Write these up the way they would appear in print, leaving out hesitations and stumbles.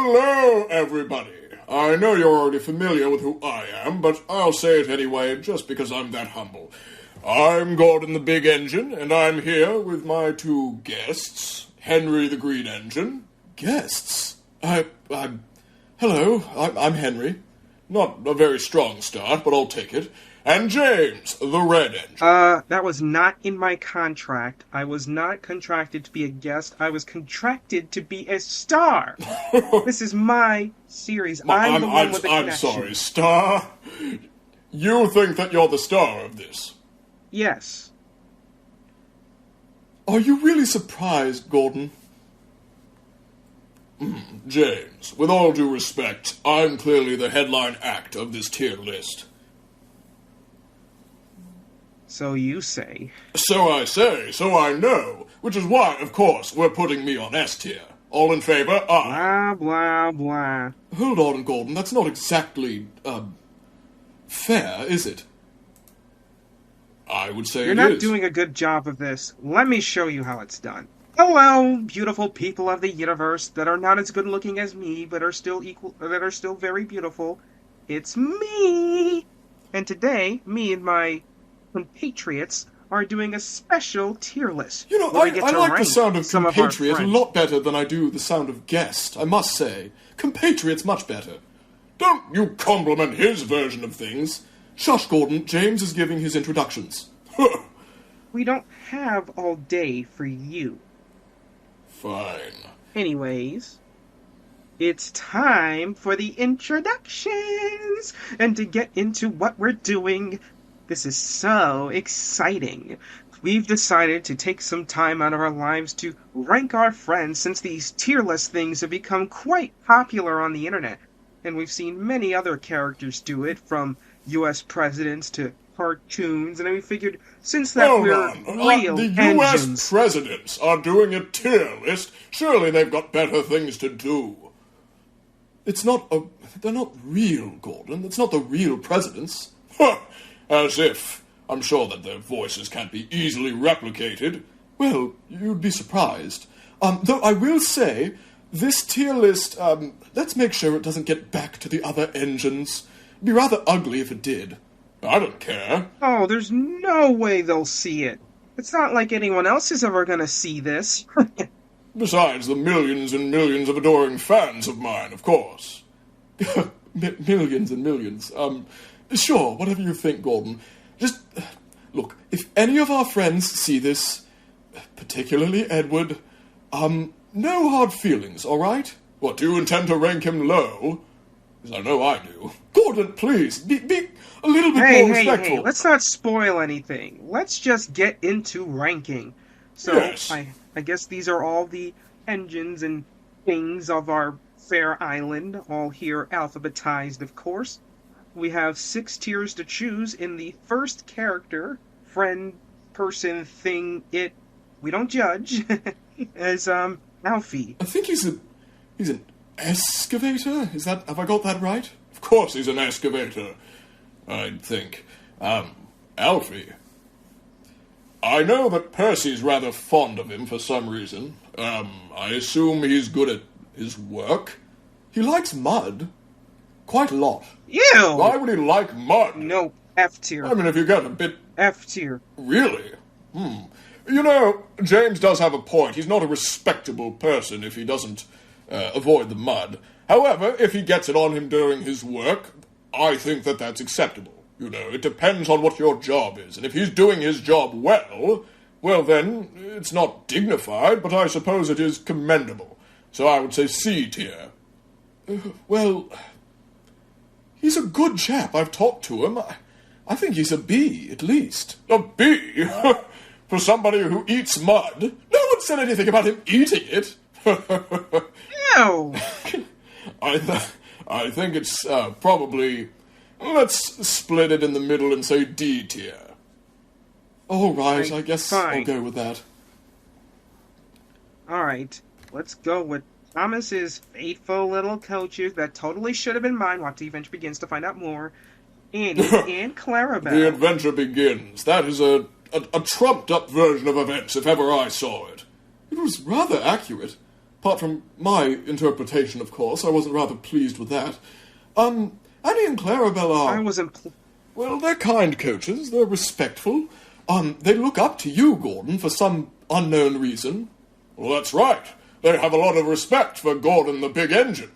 Hello, everybody. I know you're already familiar with who I am, but I'll say it anyway, just because I'm that humble. I'm Gordon the Big Engine, and I'm here with my two guests, Henry the Green Engine. Guests? Hello, I'm Henry. Not a very strong start, but I'll take it. And James, the Red Engine. That was not in my contract. I was not contracted to be a guest. I was contracted to be a star. This is my series. I'm the one with the connection. I'm sorry, star? You think that you're the star of this? Yes. Are you really surprised, Gordon? James, with all due respect, I'm clearly the headline act of this tier list. So you say. So I say, so I know, which is why, of course, we're putting me on S tier. All in favor, aye. Blah, blah, blah. Hold on, Gordon, that's not exactly, fair, is it? I would say You're it not is. doing a good job of this. Let me show you how it's done. Hello, beautiful people of the universe that are not as good looking as me, but are still very beautiful. It's me! And today, me and my compatriots are doing a special tier list. You know, where we I get to like the rank sound of some compatriot our a friends. lot better than I do the sound of guest, I must say. Compatriot's much better. Don't you compliment his version of things. Shush, Gordon, James is giving his introductions. We don't have all day for you. Fine. Anyways, it's time for the introductions and to get into what we're doing. This is so exciting. We've decided to take some time out of our lives to rank our friends since these tier list things have become quite popular on the internet. And we've seen many other characters do it, from US presidents to cartoons, and we figured since that we're real the engines... US presidents are doing a tier list. Surely they've got better things to do. They're not real, Gordon. It's not the real presidents. As if. I'm sure that their voices can't be easily replicated. Well, you'd be surprised. Though I will say, this tier list, let's make sure it doesn't get back to the other engines. It'd be rather ugly if it did. I don't care. Oh, there's no way they'll see it. It's not like anyone else is ever gonna see this. Besides the millions and millions of adoring fans of mine, of course. Millions and millions. Sure, whatever you think, Gordon. Just, look, if any of our friends see this, particularly Edward, no hard feelings, all right? What, do you intend to rank him low? Because I know I do. Gordon, please, be a little bit more respectful. Hey, let's not spoil anything. Let's just get into ranking. So, Yes. I guess these are all the engines and things of our fair island, all here alphabetized, of course. We have 6 tiers to choose in the first character, friend, person, thing, it, we don't judge, as, Alfie. I think he's an excavator? Have I got that right? Of course he's an excavator, I think. Alfie. I know that Percy's rather fond of him for some reason. I assume he's good at his work. He likes mud. Quite a lot. Ew! Why would he like mud? No, F tier. I mean, if you get a bit... F tier. Really? You know, James does have a point. He's not a respectable person if he doesn't avoid the mud. However, if he gets it on him during his work, I think that that's acceptable. You know, it depends on what your job is. And if he's doing his job well then, it's not dignified, but I suppose it is commendable. So I would say C tier. Well, he's a good chap. I've talked to him. I think he's a B, at least. A B? For somebody who eats mud? No one said anything about him eating it. Ew! I think it's probably... Let's split it in the middle and say D tier. All right, I guess fine. I'll go with that. Alright, let's go with Thomas's faithful little coaches that totally should have been mine. Watch the adventure begins to find out more. Annie and Clarabelle. The adventure begins. That is a trumped-up version of events, if ever I saw it. It was rather accurate. Apart from my interpretation, of course, I wasn't rather pleased with that. Annie and Clarabelle are... I wasn't... Well, they're kind coaches. They're respectful. They look up to you, Gordon, for some unknown reason. Well, that's right. They have a lot of respect for Gordon the Big Engine,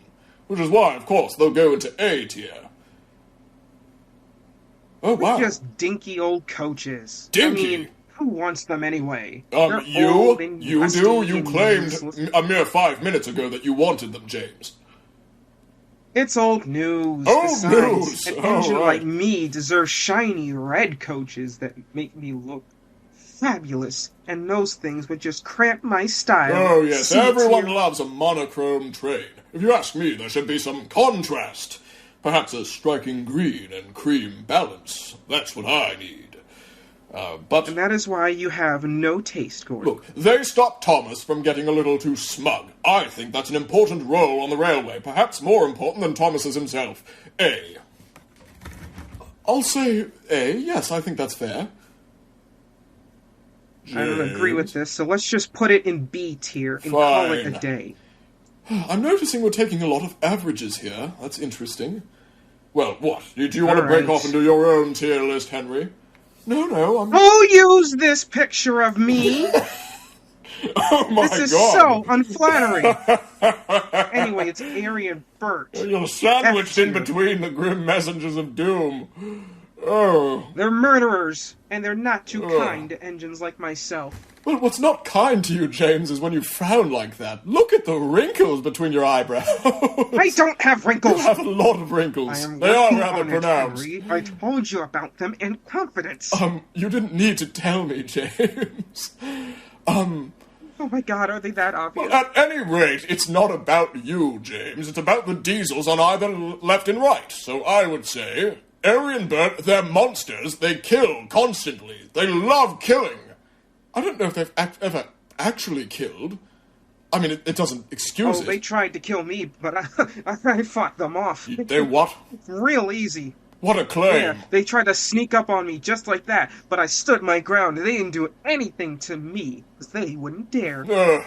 which is why, of course, they'll go into A tier. Oh, wow. They're just dinky old coaches. Dinky? I mean, who wants them anyway? You do? You claimed a mere 5 minutes ago that you wanted them, James. It's old news. Old Besides, news! An Oh, engine right. like me deserves shiny red coaches that make me look fabulous, and those things would just cramp my style. Oh, yes, See, everyone here- loves a monochrome train. If you ask me, there should be some contrast. Perhaps a striking green and cream balance. That's what I need. But... And that is why you have no taste, Gordon. Look, they stopped Thomas from getting a little too smug. I think that's an important role on the railway, perhaps more important than Thomas's himself. A. I'll say A. Yes, I think that's fair. I don't agree with James? this, so let's just put it in B tier and call it a Fine. day. I'm noticing we're taking a lot of averages here. That's interesting. Well, what? Do you want to All break right. off and do your own tier list, Henry? No, I'm... Who used this picture of me? Oh my This is god! so unflattering. Anyway, it's Ari and Bert. You're sandwiched in F tier. between the grim messengers of doom. Oh. They're murderers, and they're not too Ugh. kind to engines like myself. Well, what's not kind to you, James, is when you frown like that. Look at the wrinkles between your eyebrows. I don't have You wrinkles. have a lot of wrinkles. I am They are working rather on it, pronounced. Henry. I told you about them in confidence. You didn't need to tell me, James. Oh my god, are they that obvious? At any rate, it's not about you, James. It's about the diesels on either left and right. So I would say, Ari and Bert, they're monsters. They kill constantly. They love killing. I don't know if they've ever actually killed. I mean, it doesn't excuse Oh, they it. tried to kill me, but I fought them off. They what? Real easy. What a claim. Yeah, they tried to sneak up on me just like that, but I stood my ground. They didn't do anything to me, because they wouldn't dare. Right.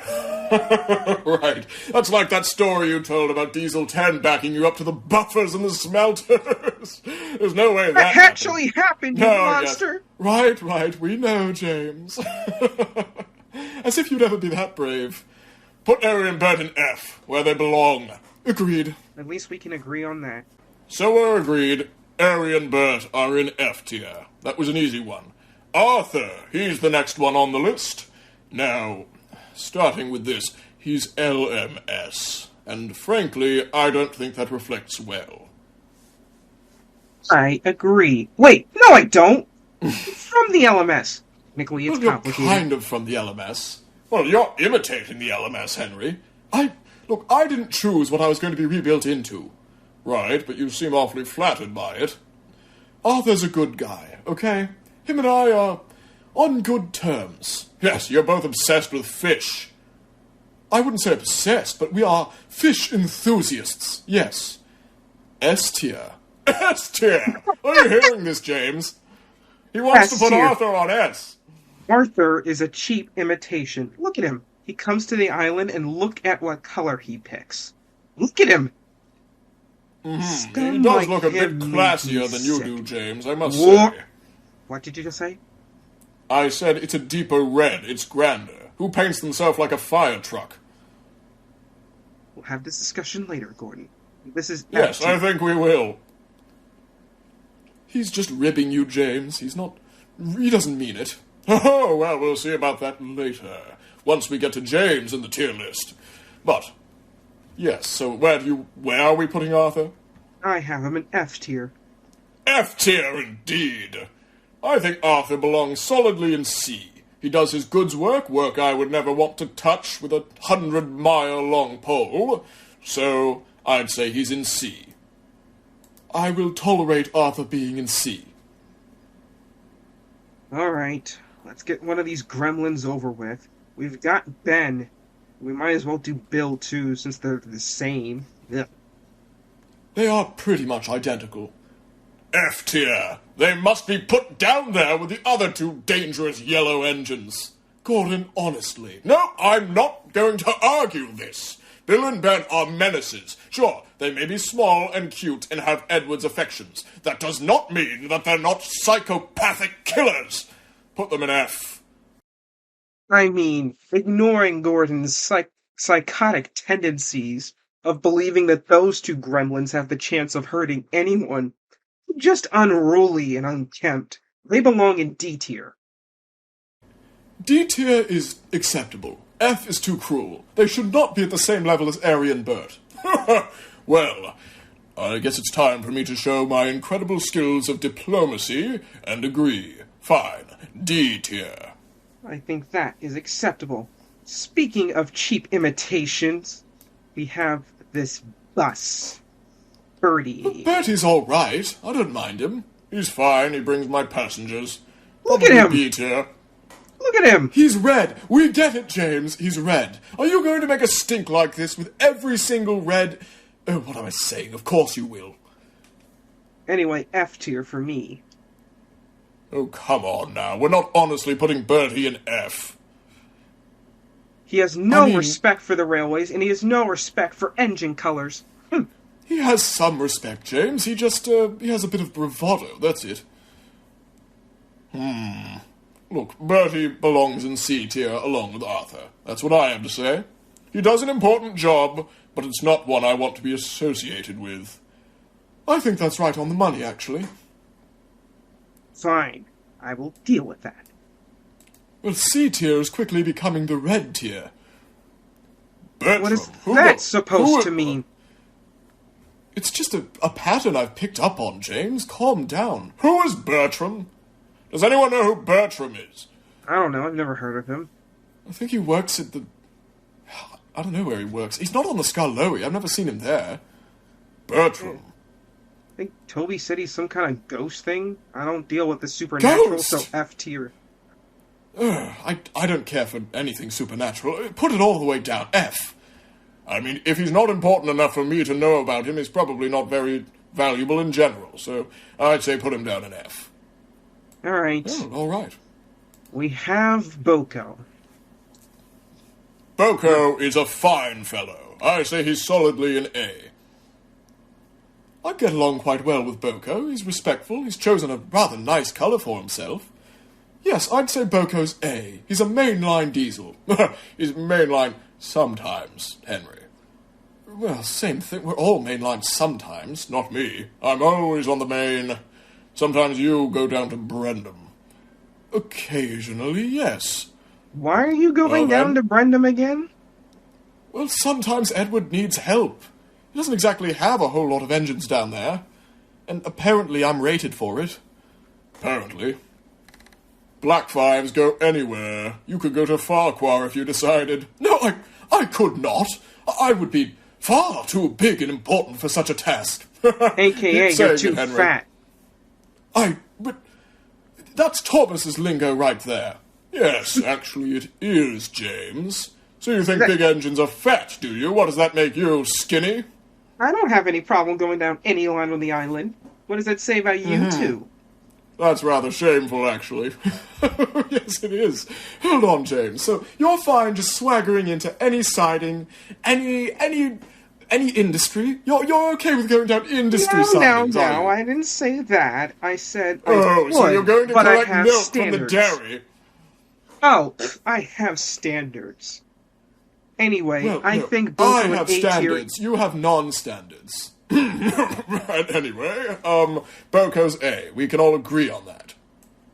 That's like that story you told about Diesel 10 backing you up to the buffers and the smelters. There's no way that Actually happened, you No, monster! yes. Right, we know, James. As if you'd ever be that brave. Put Ari and Bert in F, where they belong. Agreed. At least we can agree on that. So we're agreed. Ari and Bert are in F tier. That was an easy one. Arthur, he's the next one on the list. Now, starting with this, he's LMS. And frankly, I don't think that reflects well. I agree. Wait, no I don't! From the LMS. Technically, it's Well, you're complicated. kind of from the LMS. Well, you're imitating the LMS, Henry. Look, I didn't choose what I was going to be rebuilt into. Right, but you seem awfully flattered by it. Arthur's a good guy, okay? Him and I are on good terms. Yes, you're both obsessed with fish. I wouldn't say obsessed, but we are fish enthusiasts, yes. S tier. S tier! Are you hearing this, James? He wants to put S-tier. Arthur on S. Arthur is a cheap imitation. Look at him. He comes to the island and look at what color he picks. Look at him. He Scum does like look a bit him make me classier than you sick. do, James, I must What? say. What did you just say? I said it's a deeper red, it's grander. Who paints themselves like a fire truck? We'll have this discussion later, Gordon. This is Yes, empty. I think we will. He's just ribbing you, James. He doesn't mean it. Oh, well, we'll see about that later, once we get to James in the tier list. But, yes, so where are we putting Arthur? I have him in F tier. F tier, indeed. I think Arthur belongs solidly in C. He does his goods work I would never want to touch with a 100-mile-long pole, so I'd say he's in C. I will tolerate Arthur being in C. Alright, let's get one of these gremlins over with. We've got Ben. We might as well do Bill too, since they're the same. Ugh. They are pretty much identical. F tier. They must be put down there with the other two dangerous yellow engines. Gordon, honestly. No, I'm not going to argue this. Bill and Ben are menaces. Sure, they may be small and cute and have Edward's affections. That does not mean that they're not psychopathic killers. Put them in F. I mean, ignoring Gordon's psychotic tendencies of believing that those two gremlins have the chance of hurting anyone, just unruly and unkempt. They belong in D tier. D tier is acceptable. F is too cruel. They should not be at the same level as Ari and Bert. Well, I guess it's time for me to show my incredible skills of diplomacy and agree. Fine. D tier. I think that is acceptable. Speaking of cheap imitations, we have this bus. Birdie. Bertie's all right. I don't mind him. He's fine. He brings my passengers. Look at him! B tier. Look at him! He's red. We get it, James. He's red. Are you going to make a stink like this with every single red... Oh, what am I saying? Of course you will. Anyway, F tier for me. Oh, come on now. We're not honestly putting Bertie in F. He has no respect for the railways, and he has no respect for engine colors. He has some respect, James. He just, he has a bit of bravado, that's it. Look, Bertie belongs in C tier along with Arthur. That's what I have to say. He does an important job, but it's not one I want to be associated with. I think that's right on the money, actually. Fine. I will deal with that. Well, C tier is quickly becoming the red tier. Bertram, what is that supposed to mean? It's just a pattern I've picked up on, James. Calm down. Who is Bertram? Does anyone know who Bertram is? I don't know. I've never heard of him. I think he works at the... I don't know where he works. He's not on the Skarloey. I've never seen him there. Bertram. I think Toby said he's some kind of ghost thing. I don't deal with the supernatural, Ghost? so F tier. I don't care for anything supernatural. Put it all the way down. F. I mean, if he's not important enough for me to know about him, he's probably not very valuable in general. So I'd say put him down in F. All right. Oh, all right. We have Boko. Boko is a fine fellow. I say he's solidly an A. I get along quite well with Boko. He's respectful. He's chosen a rather nice colour for himself. Yes, I'd say Boko's A. He's a mainline diesel. He's mainline sometimes, Henry. Well, same thing. We're all mainline sometimes, not me. I'm always on the main. Sometimes you go down to Brendam. Occasionally, yes. Why are you going down to Brendam again? Well, sometimes Edward needs help. He doesn't exactly have a whole lot of engines down there. And apparently I'm rated for it. Apparently. Black Fives go anywhere. You could go to Farquhar if you decided. No, I could not. I would be far too big and important for such a task. AKA, you're too fat. But that's Thomas's lingo right there. Yes, actually it is, James. So you think big engines are fat, do you? What does that make you, skinny? I don't have any problem going down any line on the island. What does that say about you two? That's rather shameful, actually. Yes, it is. Hold on, James. So you're fine just swaggering into any siding, any industry? You're okay with going down industry sidings, No, I didn't say that. I said so you're going to collect milk from the dairy? Oh, I have standards. Anyway, Well, I no, think both I of have A-tier... standards. You have non-standards. Right, anyway, Boko's A. We can all agree on that.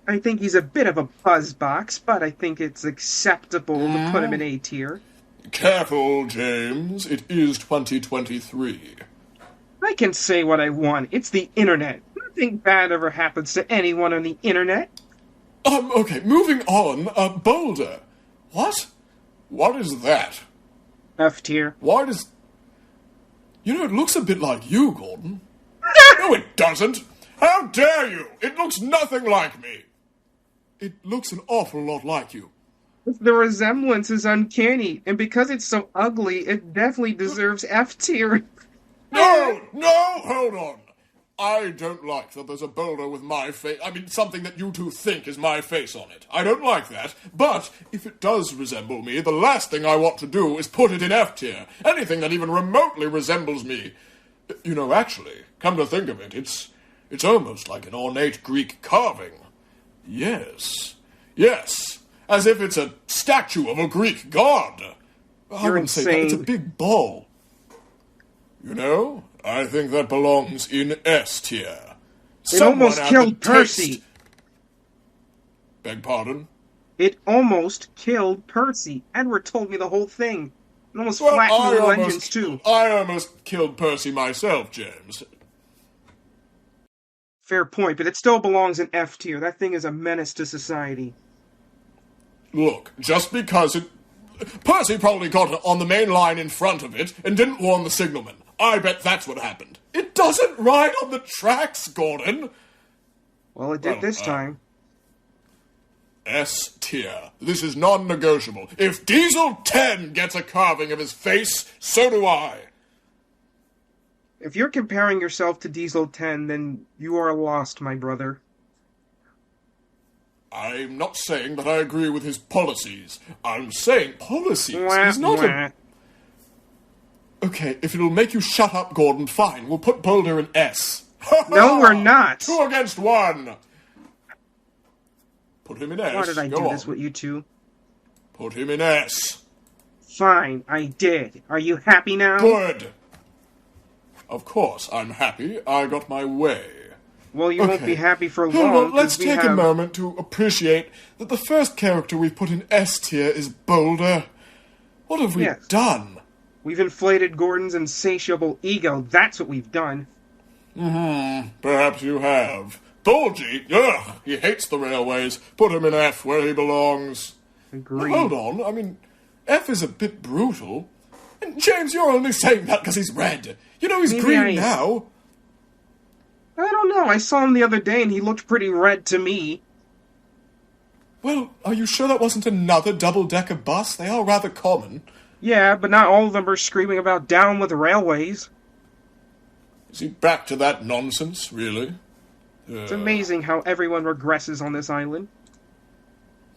I think he's a bit of a buzzbox, but I think it's acceptable to put him in A tier. Careful, James. It is 2023. I can say what I want. It's the internet. Nothing bad ever happens to anyone on the internet. Okay, moving on. Boulder. What? What is that? F tier. Why does... You know, it looks a bit like you, Gordon. No, it doesn't. How dare you? It looks nothing like me. It looks an awful lot like you. The resemblance is uncanny, and because it's so ugly, it definitely deserves F tier. No, hold on. I don't like that there's a boulder with my face. I mean, something that you two think is my face on it. I don't like that. But if it does resemble me, the last thing I want to do is put it in F tier. Anything that even remotely resembles me. You know, actually, come to think of it, it's almost like an ornate Greek carving. Yes. Yes. As if it's a statue of a Greek god. I wouldn't say that. It's a big ball. You know, I think that belongs in S tier. It almost killed Percy. Beg pardon? It almost killed Percy. Edward told me the whole thing. It almost flattened the Little Engines, too. I almost killed Percy myself, James. Fair point, but it still belongs in F tier. That thing is a menace to society. Look, just because it... Percy probably got on the main line in front of it and didn't warn the signalman. I bet that's what happened. It doesn't ride on the tracks, Gordon. Well, it did this time. S tier. This is non-negotiable. If Diesel 10 gets a carving of his face, so do I. If you're comparing yourself to Diesel 10, then you are lost, my brother. I'm not saying that I agree with his policies. I'm saying policies. He's not a... Okay, if it'll make you shut up, Gordon, fine. We'll put Boulder in S. No, we're not. 2 against 1. Put him in S. Why did I do this with you two? Put him in S. Fine, I did. Are you happy now? Good. Of course, I'm happy. I got my way. Well, you won't be happy for long. Well, let's take a moment to appreciate that the first character we've put in S tier is Boulder. What have we done? We've inflated Gordon's insatiable ego. That's what we've done. Perhaps you have. Bulgy, ugh, he hates the railways. Put him in F where he belongs. Agreed. Hold on, I mean, F is a bit brutal. And James, you're only saying that because he's red. You know he's green now. I don't know. I saw him the other day and he looked pretty red to me. Well, are you sure that wasn't another double-decker bus? They are rather common. Yeah, but not all of them are screaming about down with railways. Is he back to that nonsense, really? It's amazing how everyone regresses on this island.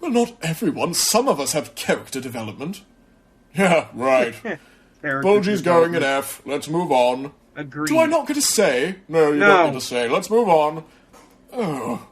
Well, not everyone. Some of us have character development. Yeah, right. Bulgy's going in F. Let's move on. Agreed. Do I not get to say? No, you don't get to say. Let's move on. Oh.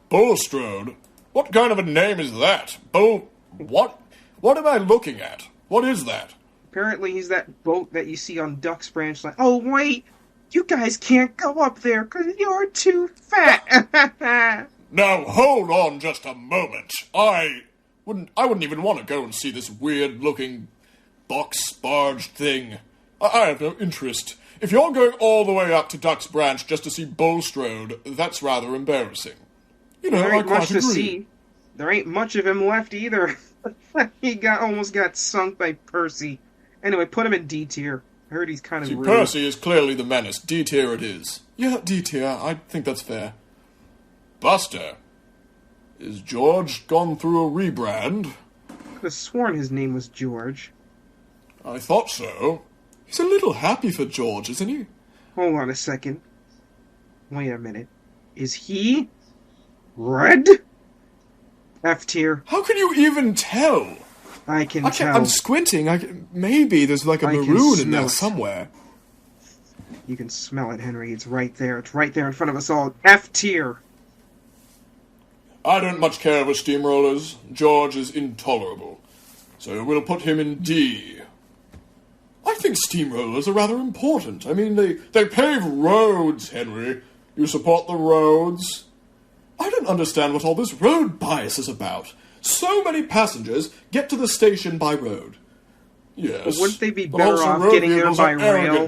Bulstrode. What kind of a name is that? What? What am I looking at? What is that? Apparently he's that boat that you see on Duck's Branch. Like, oh, wait. You guys can't go up there because you're too fat. Now, hold on just a moment. I wouldn't even want to go and see this weird-looking box barge thing. I have no interest. If you're going all the way up to Duck's Branch just to see Bulstrode, that's rather embarrassing. You know, there ain't I quite much agree. to see. There ain't much of him left either. He almost got sunk by Percy. Anyway, put him in D tier. I heard he's kind of rude. Percy is clearly the menace. D tier it is. Yeah, D tier. I think that's fair. Buster. Is George gone through a rebrand? I could have sworn his name was George. I thought so. He's a little happy for George, isn't he? Hold on a second. Wait a minute. Is he red? F tier. How can you even tell? I can tell. I'm squinting. Maybe there's like a maroon in there somewhere. You can smell it, Henry. It's right there. It's right there in front of us all. F tier. I don't much care for steamrollers. George is intolerable. So we'll put him in D. I think steamrollers are rather important. I mean, they pave roads, Henry. You support the roads. I don't understand what all this road bias is about. So many passengers get to the station by road. Yes. But wouldn't they be better off getting there by rail?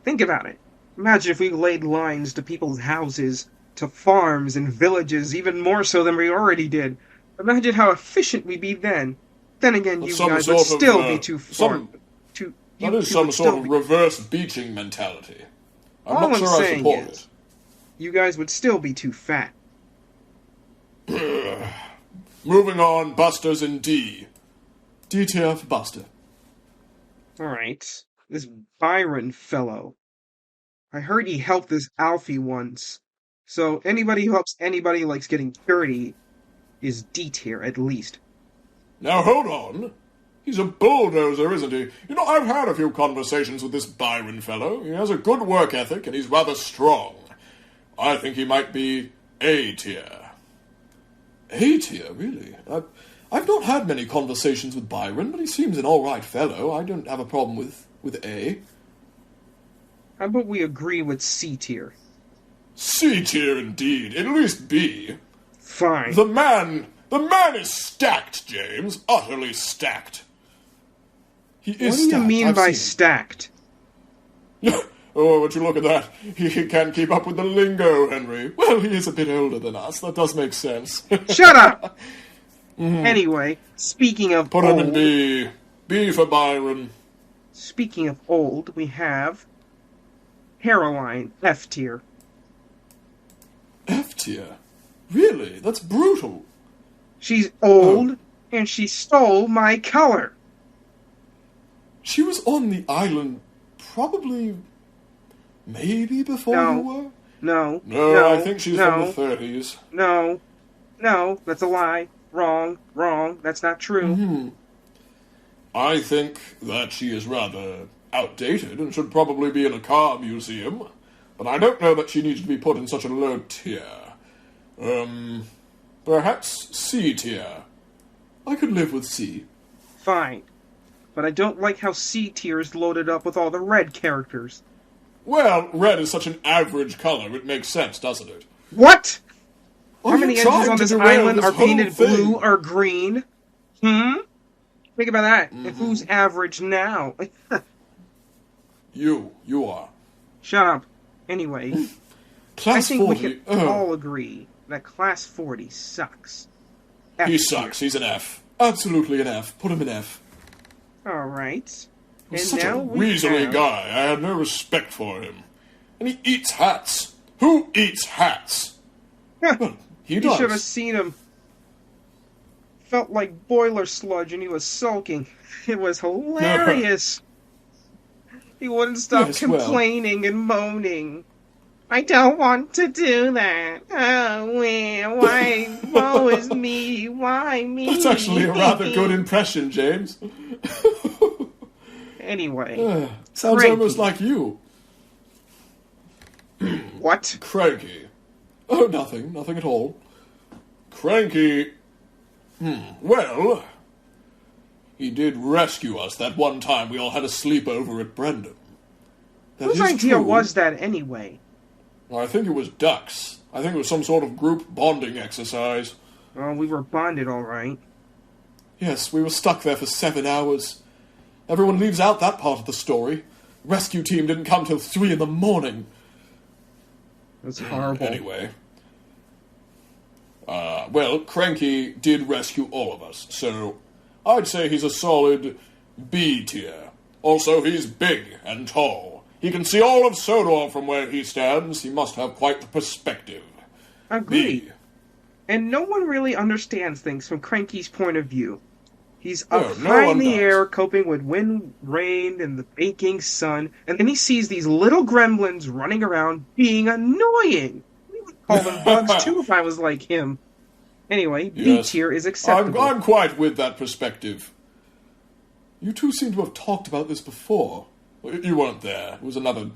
Think about it. Imagine if we laid lines to people's houses, to farms and villages, even more so than we already did. Imagine how efficient we'd be then. Then again, you guys would still be too far. That is some sort of reverse beaching mentality. I'm not sure I support it. You guys would still be too fat. Moving on, Buster's in D. D tier for Buster. Alright. This Byron fellow. I heard he helped this Alfie once. So anybody who helps anybody likes getting dirty is D tier at least. Now hold on. He's a bulldozer, isn't he? You know, I've had a few conversations with this Byron fellow. He has a good work ethic and he's rather strong. I think he might be A tier. A tier, really? I've not had many conversations with Byron, but he seems an all-right fellow. I don't have a problem with A. How about we agree with C tier? C tier indeed. At least B. Fine. The man is stacked, James. Utterly stacked. He is What do you stacked. mean I've by seen stacked? Oh, would you look at that? He can't keep up with the lingo, Henry. Well, he is a bit older than us. That does make sense. Shut up! Anyway, speaking of Put old... him in B. B for Byron. Speaking of old, we have... Caroline, F tier. F tier? Really? That's brutal. She's old, and she stole my color. She was on the island probably... maybe before you were? No. No, I think she's from the 30s. No, that's a lie. Wrong, that's not true. I think that she is rather outdated and should probably be in a car museum, but I don't know that she needs to be put in such a low tier. Perhaps C tier. I could live with C. Fine. But I don't like how C tier is loaded up with all the red characters. Well, red is such an average color, it makes sense, doesn't it? What? Are How many you engines trying on to this derail island this are whole painted thing? blue or green? Think about that. And who's average now? You are. Shut up. Anyway, I Class think 40. we can all agree that Class 40 sucks. F He tier. sucks, he's an F. Absolutely an F. Put him in F. Alright. And He's such now a we weaselly have... guy. I had no respect for him. And he eats hats. Who eats hats? Well, he You does. should have seen him. Felt like boiler sludge and he was sulking. It was hilarious. He wouldn't stop Yes, well. complaining and moaning. I don't want to do that. Oh, why? Woe is me. Why me? That's actually a rather good impression, James. Anyway. Sounds Cranky. almost like you. What? Cranky. Oh, nothing at all. Cranky. Well, he did rescue us that one time we all had a sleepover at Brendam. That Whose is idea true. was that anyway? I think it was Ducks. I think it was some sort of group bonding exercise. Well, we were bonded all right. Yes, we were stuck there for 7 hours. Everyone leaves out that part of the story. Rescue team didn't come till 3 in the morning. That's horrible. Anyway. Well, Cranky did rescue all of us, so I'd say he's a solid B tier. Also, he's big and tall. He can see all of Sodor from where he stands. He must have quite the perspective. Agreed. B. And no one really understands things from Cranky's point of view. He's up No high one in the does. air, coping with wind, rain, and the baking sun, and then he sees these little gremlins running around being annoying. We would call them bugs too if I was like him. Anyway, B Yes. tier is acceptable. I'm quite with that perspective. You two seem to have talked about this before. You weren't there. It was another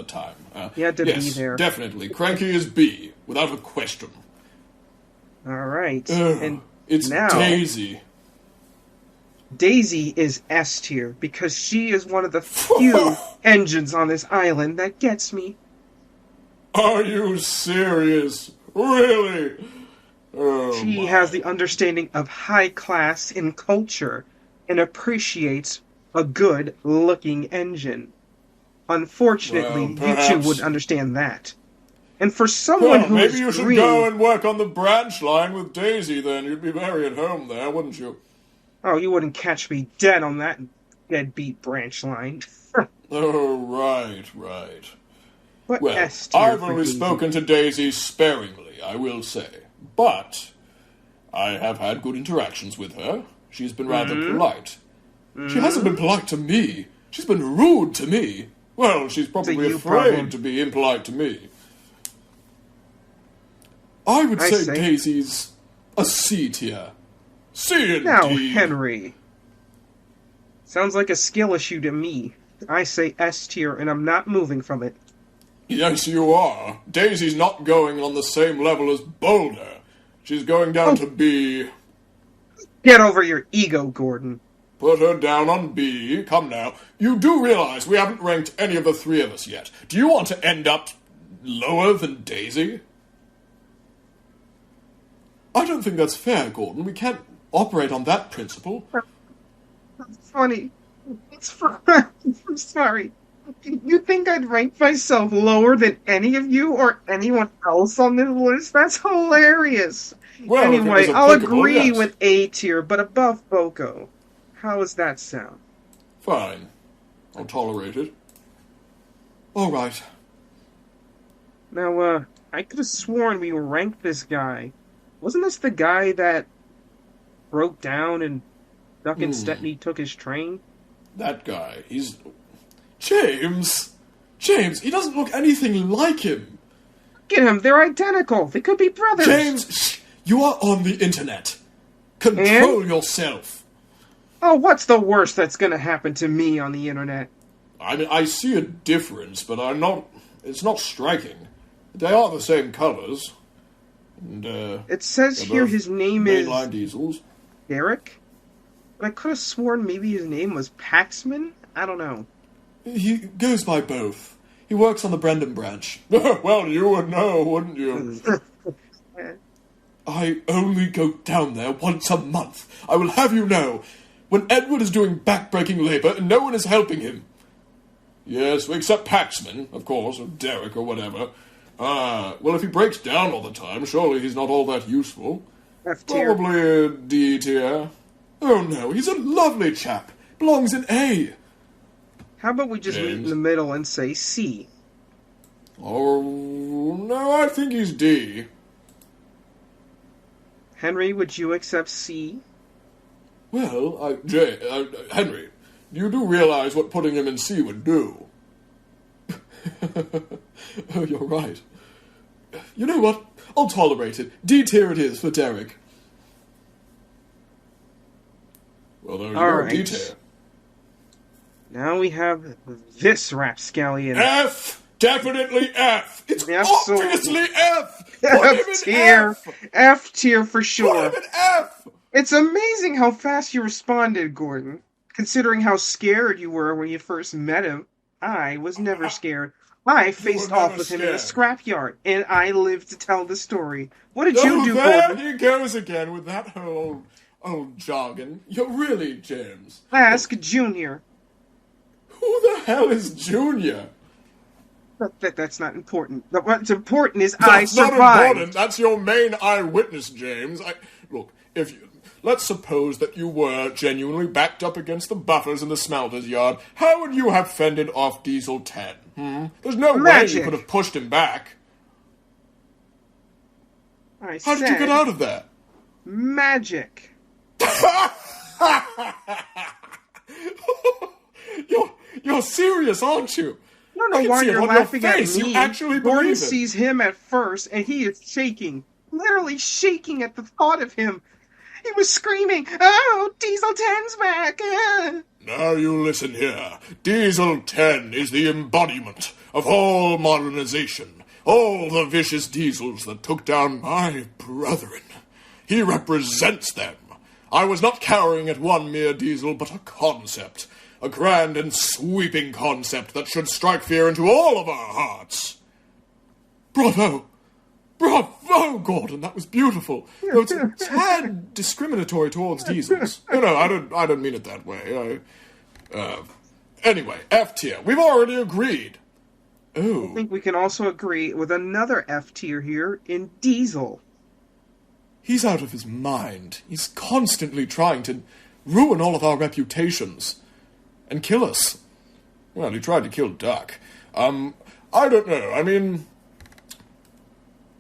time. You had to be yes, there. Definitely. Cranky is B, without a question. All right. Ugh, And it's now Daisy. Daisy is S tier because she is one of the few engines on this island that gets me. Are you serious? Really? Oh, She my. has the understanding of high class in culture and appreciates a good looking engine. Unfortunately, Well, you two perhaps- would understand that. And for someone Well, who maybe is you should green, go and work on the branch line with Daisy then. You'd be very at home there, wouldn't you? oh, you wouldn't catch me dead on that deadbeat branch line. Oh, right. What Well, S tier I've for only Daisy? spoken to Daisy sparingly, I will say. But I have had good interactions with her. She's been rather polite. She hasn't been polite to me. She's been rude to me. Well, she's probably you afraid problem. to be impolite to me. I would say Daisy's a C tier. C and Now, D. Henry. Sounds like a skill issue to me. I say S tier, and I'm not moving from it. Yes, you are. Daisy's not going on the same level as Boulder. She's going down to B. Get over your ego, Gordon. Put her down on B. Come now. You do realize we haven't ranked any of the three of us yet. Do you want to end up lower than Daisy? I don't think that's fair, Gordon. We can't operate on that principle. That's funny. It's fine. I'm sorry. You think I'd rank myself lower than any of you or anyone else on this list? That's hilarious. Well, anyway, if it was I'll applicable, agree yes. with A tier, but above Boko. How does that sound? Fine. I'll tolerate it. All right. Now, I could have sworn we ranked this guy. Wasn't this the guy that broke down and Duck and Stepney took his train? That guy, he's... James! James, he doesn't look anything like him! Look at him, they're identical. They could be brothers. James, shh, you are on the internet. Control yourself. Oh, what's the worst that's gonna happen to me on the internet? I mean, I see a difference, but it's not striking. They are the same colors. And, It says they're here both his name is mainline diesels. Derek? But I could have sworn maybe his name was Paxman? I don't know. He goes by both. He works on the Brendan branch. Well, you would know, wouldn't you? I only go down there once a month. I will have you know. When Edward is doing back-breaking labour and no one is helping him. Yes, except Paxman, of course, or Derek, or whatever. Well, if he breaks down all the time, surely he's not all that useful. F tier. Probably a D tier. Oh no, he's a lovely chap. Belongs in A. How about we just meet in the middle and say C? Oh, no, I think he's D. Henry, would you accept C? Well, Henry, you do realize what putting him in C would do. Oh, you're right. You know what? I'll tolerate it. D tier it is for Derek. Well, there you go, Alright. D tier. Now we have this rapscallion. F! Definitely F! It's Absolutely. obviously F! Put him in F tier. F! F tier for sure. Put him in F! It's amazing how fast you responded, Gordon. Considering how scared you were when you first met him. I was never scared. I faced off with him in a scrapyard, and I lived to tell the story. What did you do, there Gordon? he goes again with that whole old jargon. You're really, James. Ask Junior. Who the hell is Junior? That's not important. What's important is That's I not survived. important. That's your main eyewitness, James. Look, let's suppose that you were genuinely backed up against the buffers in the smelter's yard. How would you have fended off Diesel 10? There's no way you could have pushed him back. How did you get out of there? Magic. You're serious, aren't you? I don't know why you're laughing at me. You actually Gordon believe it. sees him at first, and he is shaking. Literally shaking at the thought of him. He was screaming, "Oh, Diesel 10's back!" Now you listen here. Diesel 10 is the embodiment of all modernization. All the vicious diesels that took down my brethren. He represents them. I was not cowering at one mere diesel, but a concept. A grand and sweeping concept that should strike fear into all of our hearts. Bravo! Bravo, Gordon, that was beautiful. Though it's a tad discriminatory towards diesels. No, I don't mean it that way. Anyway, F tier. We've already agreed. Oh. I think we can also agree with another F tier here in Diesel. He's out of his mind. He's constantly trying to ruin all of our reputations. And kill us. Well, he tried to kill Duck. I don't know. I mean...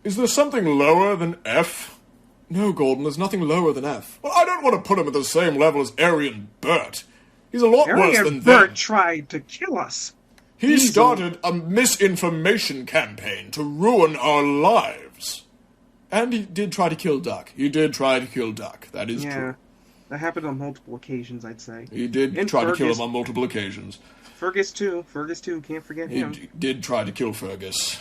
Is there something lower than F? No, Gordon, there's nothing lower than F. Well, I don't want to put him at the same level as Arian Burt. He's a lot Harry worse and than Bert them. tried to kill us. He Easily. started a misinformation campaign to ruin our lives. And he did try to kill Duck. That is true. That happened on multiple occasions, I'd say. He did And try to kill Fergus. him on multiple occasions. Fergus, too. Can't forget him. He did try to kill Fergus.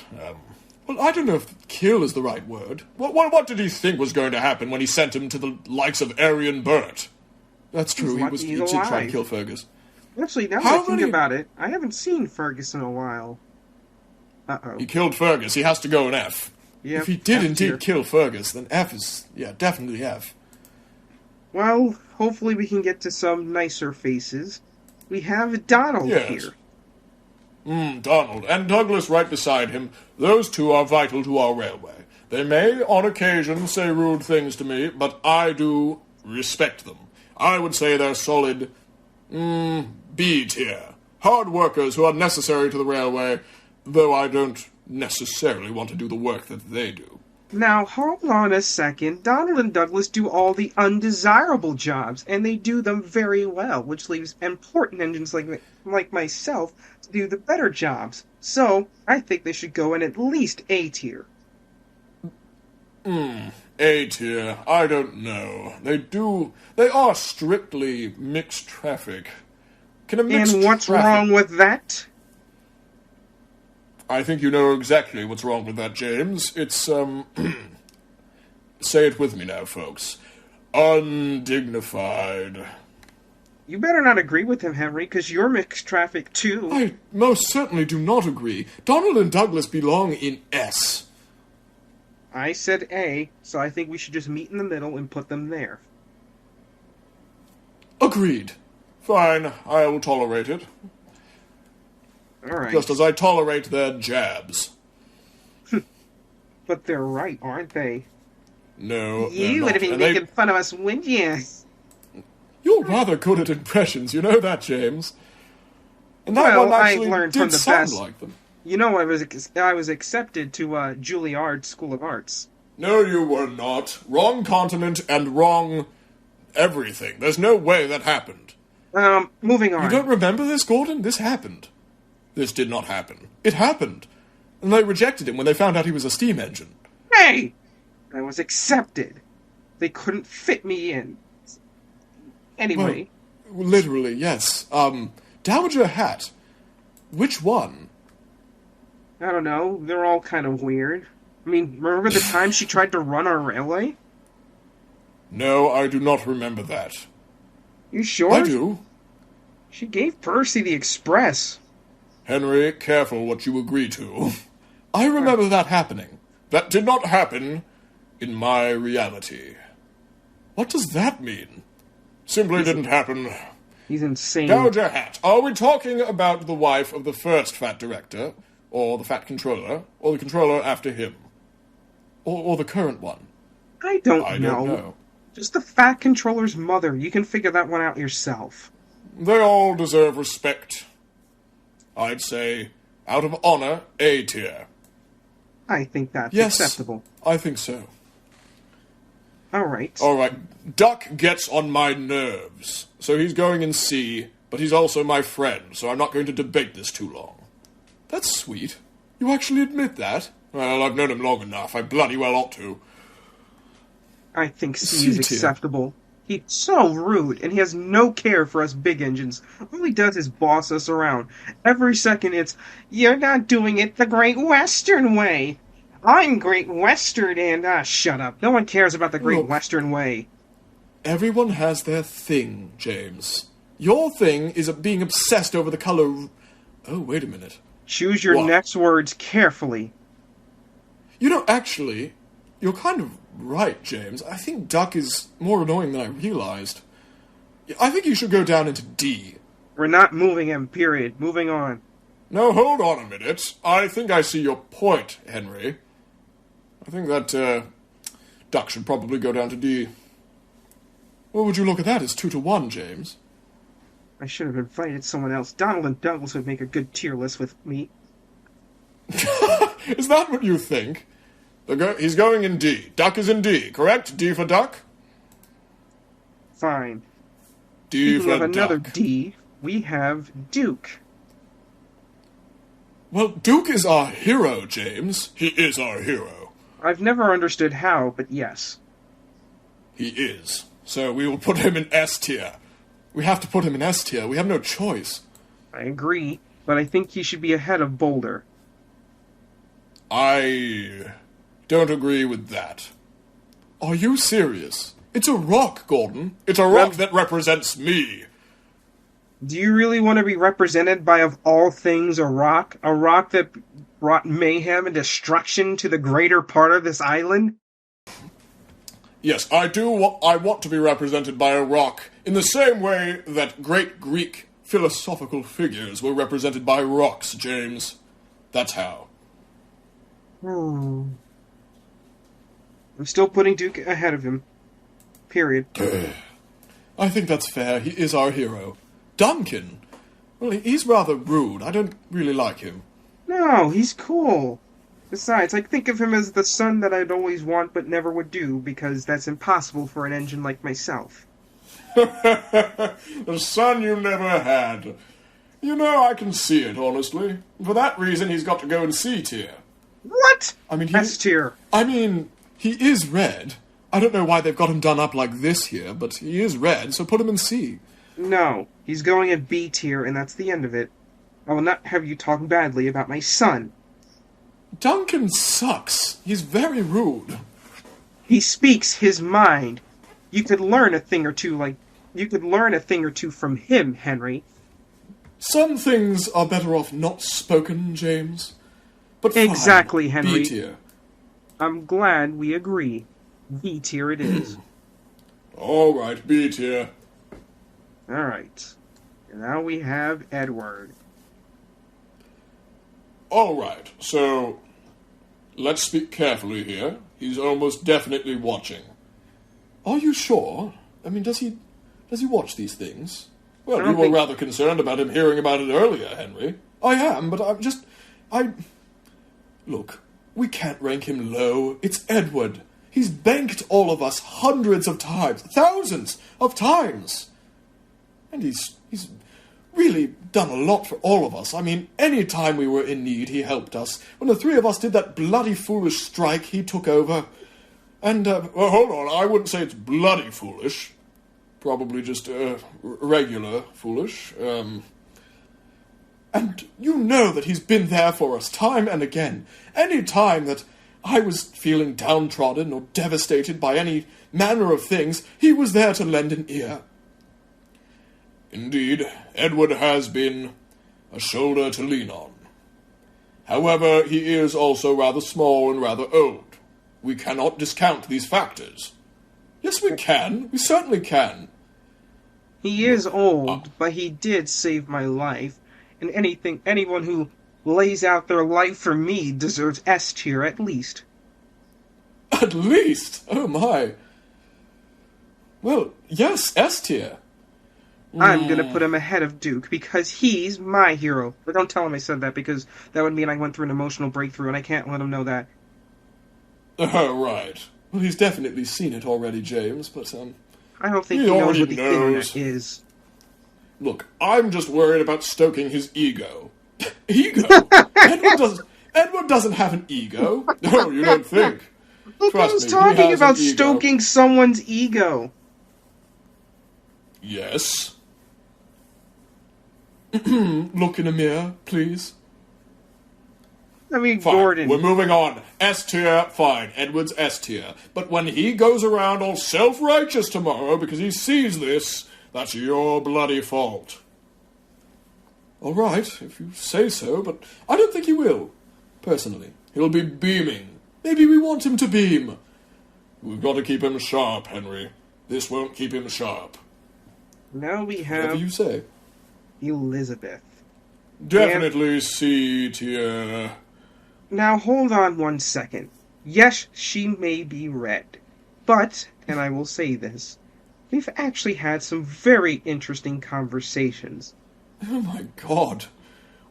Well, I don't know if kill is the right word. What did he think was going to happen when he sent him to the likes of Arian Burt? That's true, he did try to kill Fergus. Actually, now that I think about it, I haven't seen Fergus in a while. Uh-oh. He killed Fergus, he has to go an F. Yeah, if he did F indeed tier. kill Fergus, then F is, definitely F. Well, hopefully we can get to some nicer faces. We have Donald here. Donald, and Douglas right beside him. Those two are vital to our railway. They may, on occasion, say rude things to me, but I do respect them. I would say they're solid, B tier. Hard workers who are necessary to the railway, though I don't necessarily want to do the work that they do. Now, hold on a second. Donald and Douglas do all the undesirable jobs, and they do them very well, which leaves important engines like myself to do the better jobs. So, I think they should go in at least A tier. A tier, I don't know. They are strictly mixed traffic. And what's wrong with that? I think you know exactly what's wrong with that, James. It's, say it with me now, folks. Undignified. You better not agree with him, Henry, because you're mixed traffic, too. I most certainly do not agree. Donald and Douglas belong in S. I said A, so I think we should just meet in the middle and put them there. Agreed. Fine, I will tolerate it. Alright. Just as I tolerate their jabs. But they're right, aren't they? No, You would have been making fun of us, wouldn't you? You're rather good at impressions, you know that, James. And that Well, one actually I learned did from the sound best. like them. You know, I was accepted to Juilliard School of Arts. No, you were not. Wrong continent and wrong everything. There's no way that happened. Moving on. You don't remember this, Gordon? This happened. This did not happen. It happened. And they rejected him when they found out he was a steam engine. Hey! I was accepted. They couldn't fit me in. Anyway. Well, literally, yes. Dowager Hat. Which one? I don't know. They're all kind of weird. I mean, remember the time she tried to run our railway? No, I do not remember that. You sure? I do. She gave Percy the express. Henry, careful what you agree to. I remember that happening. That did not happen in my reality. What does that mean? Simply didn't happen. He's insane. Dowager Hat, are we talking about the wife of the first Fat Director, or the Fat Controller, or the Controller after him? Or the current one? I don't I know. don't know. Just the Fat Controller's mother. You can figure that one out yourself. They all deserve respect. I'd say, out of honor, A tier. I think that's Yes, acceptable. I think so. Alright. Alright, Duck gets on my nerves. So he's going in C, but he's also my friend, so I'm not going to debate this too long. That's sweet. You actually admit that? Well, I've known him long enough. I bloody well ought to. I think C C is tier. acceptable. He's so rude, and he has no care for us big engines. All he does is boss us around. Every second it's, you're not doing it the Great Western way. I'm Great Western, and, shut up. No one cares about the Great Look. Western way. Everyone has their thing, James. Your thing is being obsessed over the color... Oh, wait a minute. Choose your What? next words carefully. You know, actually, you're kind of right, James. I think Duck is more annoying than I realized. I think you should go down into D. We're not moving him, period. Moving on. No, hold on a minute. I think I see your point, Henry. I think that, Duck should probably go down to D. Well, would you look at that? It's 2-1, James. I should have invited someone else. Donald and Douglas would make a good tier list with me. Is that what you think? He's going in D. Duck is in D, correct? D for Duck? Fine. D Speaking for of another Duck. D, we have Duke. Well, Duke is our hero, James. He is our hero. I've never understood how, but yes. He is. So we will put him in S tier. We have to put him in S tier. We have no choice. I agree, but I think he should be ahead of Boulder. I don't agree with that. Are you serious? It's a rock, Gordon. It's a rock that represents me. Do you really want to be represented by, of all things, a rock? A rock that brought mayhem and destruction to the greater part of this island? Yes, I do. I want to be represented by a rock in the same way that great Greek philosophical figures were represented by rocks, James. That's how. I'm still putting Duke ahead of him. Period. I think that's fair. He is our hero. Duncan? Well, he's rather rude. I don't really like him. No, he's cool. Besides, I think of him as the son that I'd always want but never would do, because that's impossible for an engine like myself. The son you never had. You know, I can see it, honestly. For that reason, he's got to go in C tier. What? I mean, S tier. I mean, he is red. I don't know why they've got him done up like this here, but he is red, so put him in C. No, he's going at B tier, and that's the end of it. I will not have you talk badly about my son. Duncan sucks. He's very rude. He speaks his mind. You could learn a thing or two from him, Henry. Some things are better off not spoken, James. But fine, exactly, Henry. B tier. I'm glad we agree. B tier it is. All right, B tier. All right. And now we have Edward. All right, so let's speak carefully here. He's almost definitely watching. Are you sure? I mean, does he watch these things? Well, you were rather concerned about him hearing about it earlier, Henry. I am, but Look, we can't rank him low. It's Edward. He's banked all of us hundreds of times, thousands of times. And he's really done a lot for all of us. I mean, any time we were in need, he helped us. When the three of us did that bloody foolish strike, he took over. And, well, hold on, I wouldn't say it's bloody foolish. Probably just, regular foolish. And you know that he's been there for us time and again. Any time that I was feeling downtrodden or devastated by any manner of things, he was there to lend an ear. Indeed, Edward has been a shoulder to lean on. However, he is also rather small and rather old. We cannot discount these factors. Yes, we can. We certainly can. He is old, but he did save my life. And anyone who lays out their life for me deserves S tier at least. At least? Oh my. Well, yes, S tier. I'm gonna put him ahead of Duke because he's my hero. But don't tell him I said that because that would mean I went through an emotional breakthrough and I can't let him know that. Oh, right. Well, he's definitely seen it already, James, but, I don't think he knows what the internet is. Look, I'm just worried about stoking his ego. Ego? Edward doesn't have an ego. No, you don't think. Trust Who's me, talking about stoking someone's ego? Yes. Look in a mirror, please. I mean, Fine. Gordon. We're moving on. S tier, fine. Edward's S tier. But when he goes around all self-righteous tomorrow because he sees this, that's your bloody fault. All right, if you say so, but I don't think he will. Personally, he'll be beaming. Maybe we want him to beam. We've got to keep him sharp, Henry. This won't keep him sharp. Now we have Whatever you say. Elizabeth. Definitely C tier. Now hold on 1 second. Yes, she may be red. But, and I will say this, we've actually had some very interesting conversations. Oh my god.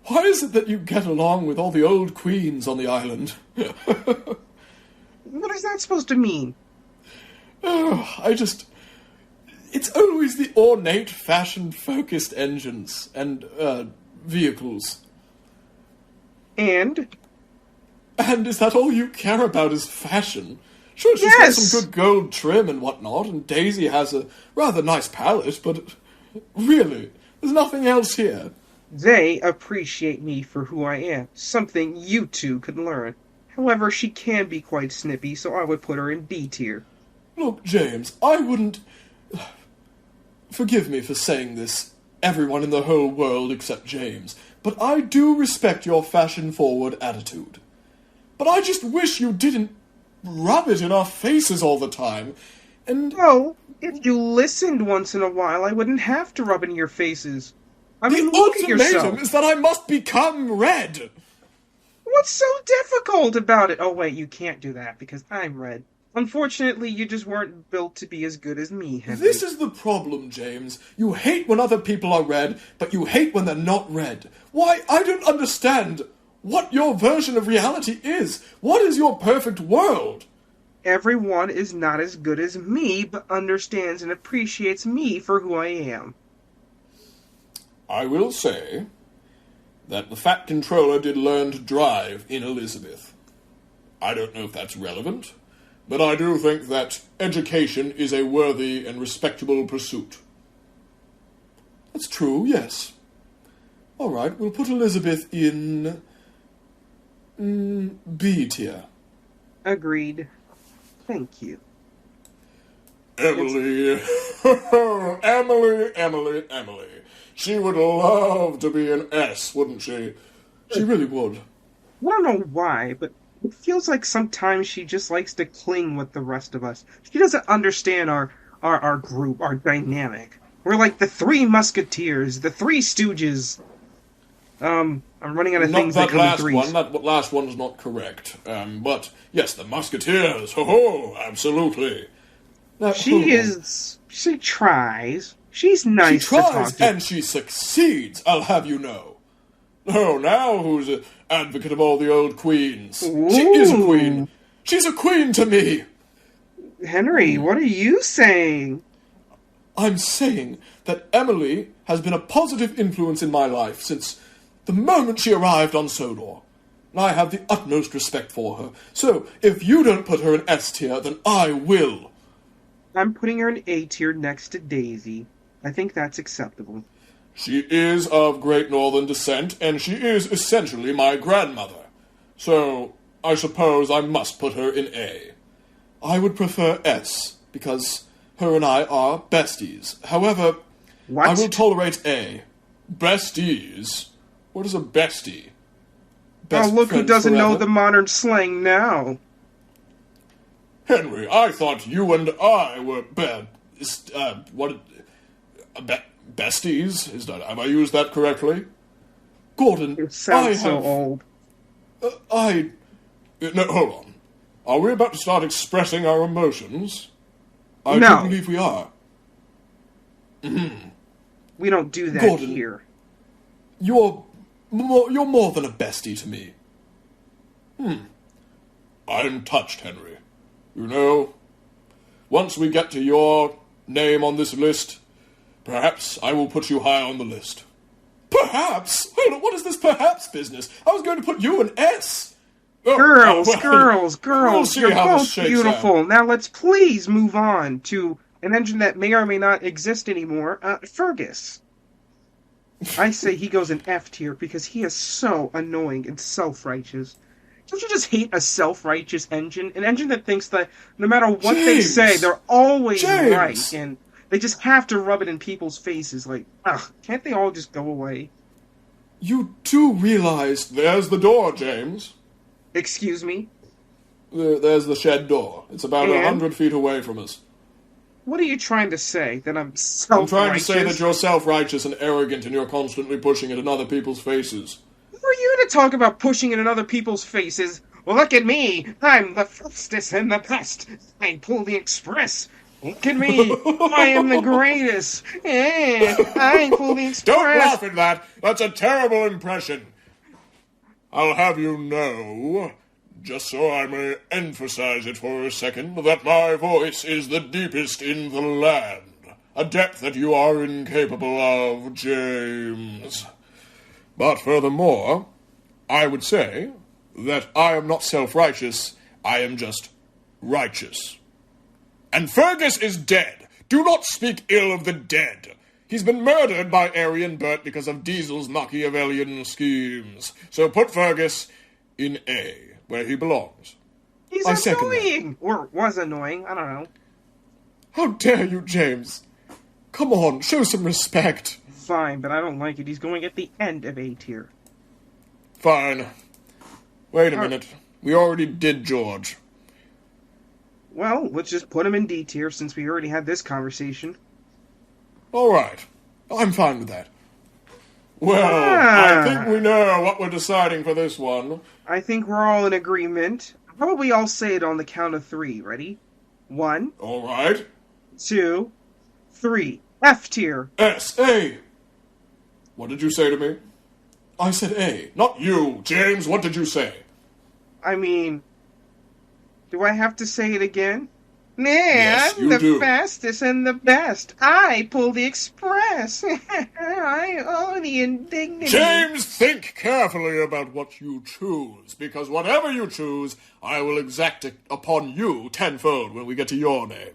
Why is it that you get along with all the old queens on the island? What is that supposed to mean? Oh, It's always the ornate, fashion-focused engines and, vehicles. And? And is that all you care about is fashion? Sure, she's got some good gold trim and whatnot, and Daisy has a rather nice palette, but really, there's nothing else here. They appreciate me for who I am, something you two could learn. However, she can be quite snippy, so I would put her in B tier. Look, James, I wouldn't... Forgive me for saying this, everyone in the whole world except James, but I do respect your fashion-forward attitude. But I just wish you didn't rub it in our faces all the time, and... Oh, if you listened once in a while, I wouldn't have to rub it in your faces. I mean, look at yourself. The ultimatum is that I must become red. What's so difficult about it? Oh, wait, you can't do that, because I'm red. Unfortunately, you just weren't built to be as good as me, Henry. This is the problem, James. You hate when other people are red, but you hate when they're not red. Why, I don't understand what your version of reality is. What is your perfect world? Everyone is not as good as me, but understands and appreciates me for who I am. I will say that the Fat Controller did learn to drive in Elizabeth. I don't know if that's relevant, but I do think that education is a worthy and respectable pursuit. That's true, yes. All right, we'll put Elizabeth in... B tier. Agreed. Thank you. Emily. Emily. She would love to be an S, wouldn't she? She really would. I don't know why, but it feels like sometimes she just likes to cling with the rest of us. She doesn't understand our group, our dynamic. We're like the Three Musketeers, the Three Stooges. I'm running out of things that come in threes. That last one's not correct. But, yes, the Musketeers. Ho-ho, absolutely. Now, She tries. She's nice to talk to. She tries, to. and she succeeds, I'll have you know. Oh, now who's an advocate of all the old queens? Ooh. She is a queen. She's a queen to me. Henry, what are you saying? I'm saying that Emily has been a positive influence in my life since the moment she arrived on Sodor. I have the utmost respect for her. So, if you don't put her in S tier, then I will. I'm putting her in A tier next to Daisy. I think that's acceptable. She is of Great Northern descent, and she is essentially my grandmother. So, I suppose I must put her in A. I would prefer S, because her and I are besties. However, I will tolerate A. Besties? What is a bestie? Best look who doesn't forever? know the modern slang now. Henry, I thought you and I were besties? Have I used that correctly? Gordon, It sounds so old. No, hold on. Are we about to start expressing our emotions? I No. do believe we are. We don't do that Gordon, here. You're more than a bestie to me. I'm touched, Henry. You know, once we get to your name on this list, perhaps I will put you high on the list. Perhaps? Hold on, what is this perhaps business? I was going to put you in S. Girls, we'll see you're how this both shakes beautiful. out. Now let's please move on to an engine that may or may not exist anymore, Fergus. I say he goes in F tier because he is so annoying and self-righteous. Don't you just hate a self-righteous engine? An engine that thinks that no matter what they say, they're always right, and they just have to rub it in people's faces. Like, ugh, can't they all just go away? You do realize there's the door, James. Excuse me? There's the shed door. It's about 100 feet away from us. What are you trying to say? That I'm self-righteous? I'm trying to say that you're self-righteous and arrogant and you're constantly pushing it in other people's faces. Who are you to talk about pushing it in other people's faces? Well, look at me! I'm the fastest and the best! I pull the express! Look at me! I am the greatest! I pull the express! Don't laugh at that! That's a terrible impression! I'll have you know, just so I may emphasize it for a second, that my voice is the deepest in the land. a depth that you are incapable of, James. But furthermore, I would say that I am not self-righteous, I am just righteous. And Fergus is dead. Do not speak ill of the dead. He's been murdered by Arian Burt because of Diesel's Machiavellian schemes. So put Fergus in A, where he belongs. He's annoying! Or was annoying, I don't know. How dare you, James? Come on, show some respect. Fine, but I don't like it. He's going at the end of A tier. Fine. Wait a minute. We already did George. Well, let's just put him in D tier since we already had this conversation. All right. I'm fine with that. Well, I think we know what we're deciding for this one. I think we're all in agreement. How about we all say it on the count of 3? Ready? 1. All right. 2, 3. F tier. S, A. What did you say to me? I said A. Not you, James. What did you say? I mean, do I have to say it again? Nah, Yes, I'm the do. fastest and the best. I pull the express. I owe the indignity. James, think carefully about what you choose, because whatever you choose, I will exact it upon you tenfold when we get to your name.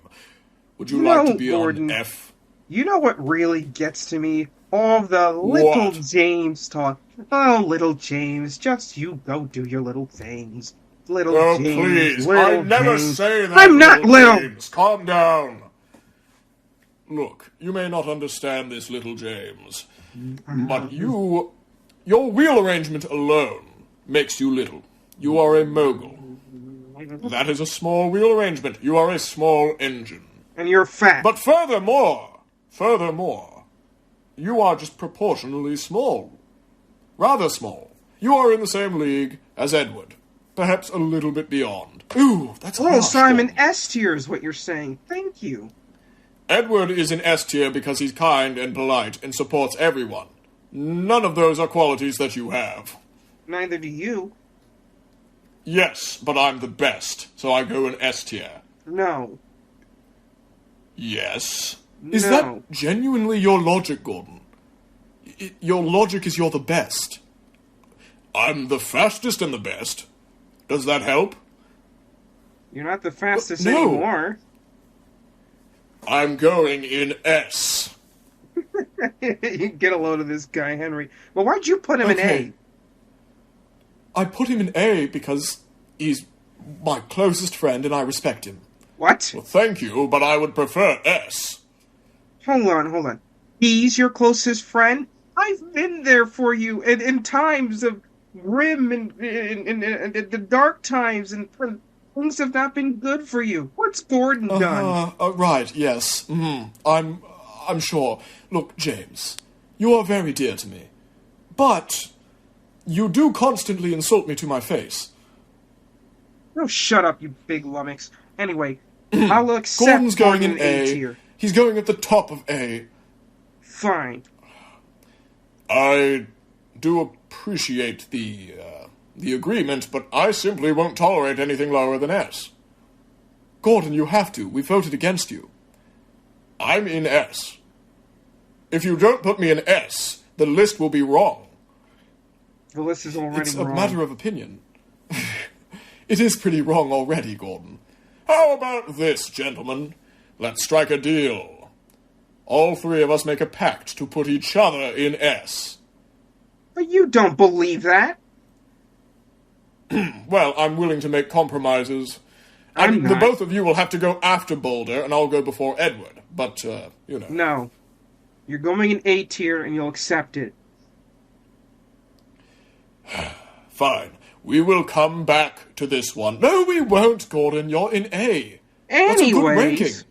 Would you like to be Gordon, on F? You know what really gets to me? All the little What? James talk. Oh, little James, just you go do your little things. Little Oh, James, please. little I never James. say that. I'm not little. James. Calm down. Look, you may not understand this, little James, but your wheel arrangement alone makes you little. You are a mogul. That is a small wheel arrangement. You are a small engine. And you're fat. But furthermore, you are just proportionally small. Rather small. You are in the same league as Edward. Perhaps a little bit beyond. Ooh, that's harsh. So I'm an S tier is what you're saying. Thank you. Edward is in S tier because he's kind and polite and supports everyone. None of those are qualities that you have. Neither do you. Yes, but I'm the best, so I go in S tier. No. Yes. Is No. that genuinely your logic, Gordon? Your logic is you're the best. I'm the fastest and the best. Does that help? You're not the fastest No. anymore. I'm going in S. You get a load of this guy, Henry. Well, why'd you put him in A? I put him in A because he's my closest friend and I respect him. What? Well, thank you, but I would prefer S. Hold on. He's your closest friend? I've been there for you in times of grim and the dark times, and things have not been good for you. What's Gordon done? Right, yes. I'm sure. Look, James, you are very dear to me. But you do constantly insult me to my face. Oh, shut up, you big lummox. Anyway, I'll accept Gordon's going Gordon in A. tier. He's going at the top of A. Fine. I do appreciate the agreement, but I simply won't tolerate anything lower than S. Gordon, you have to. We voted against you. I'm in S. If you don't put me in S, the list will be wrong. The list is already It's wrong. a matter of opinion. It is pretty wrong already, Gordon. How about this, gentlemen? Let's strike a deal. All three of us make a pact to put each other in S. But you don't believe that. Well, I'm willing to make compromises. I'm And the not. both of you will have to go after Boulder, and I'll go before Edward. But, you know. No. You're going in A tier, and you'll accept it. Fine. We will come back to this one. No, we won't, Gordon. You're in A. That's a good ranking. Anyways,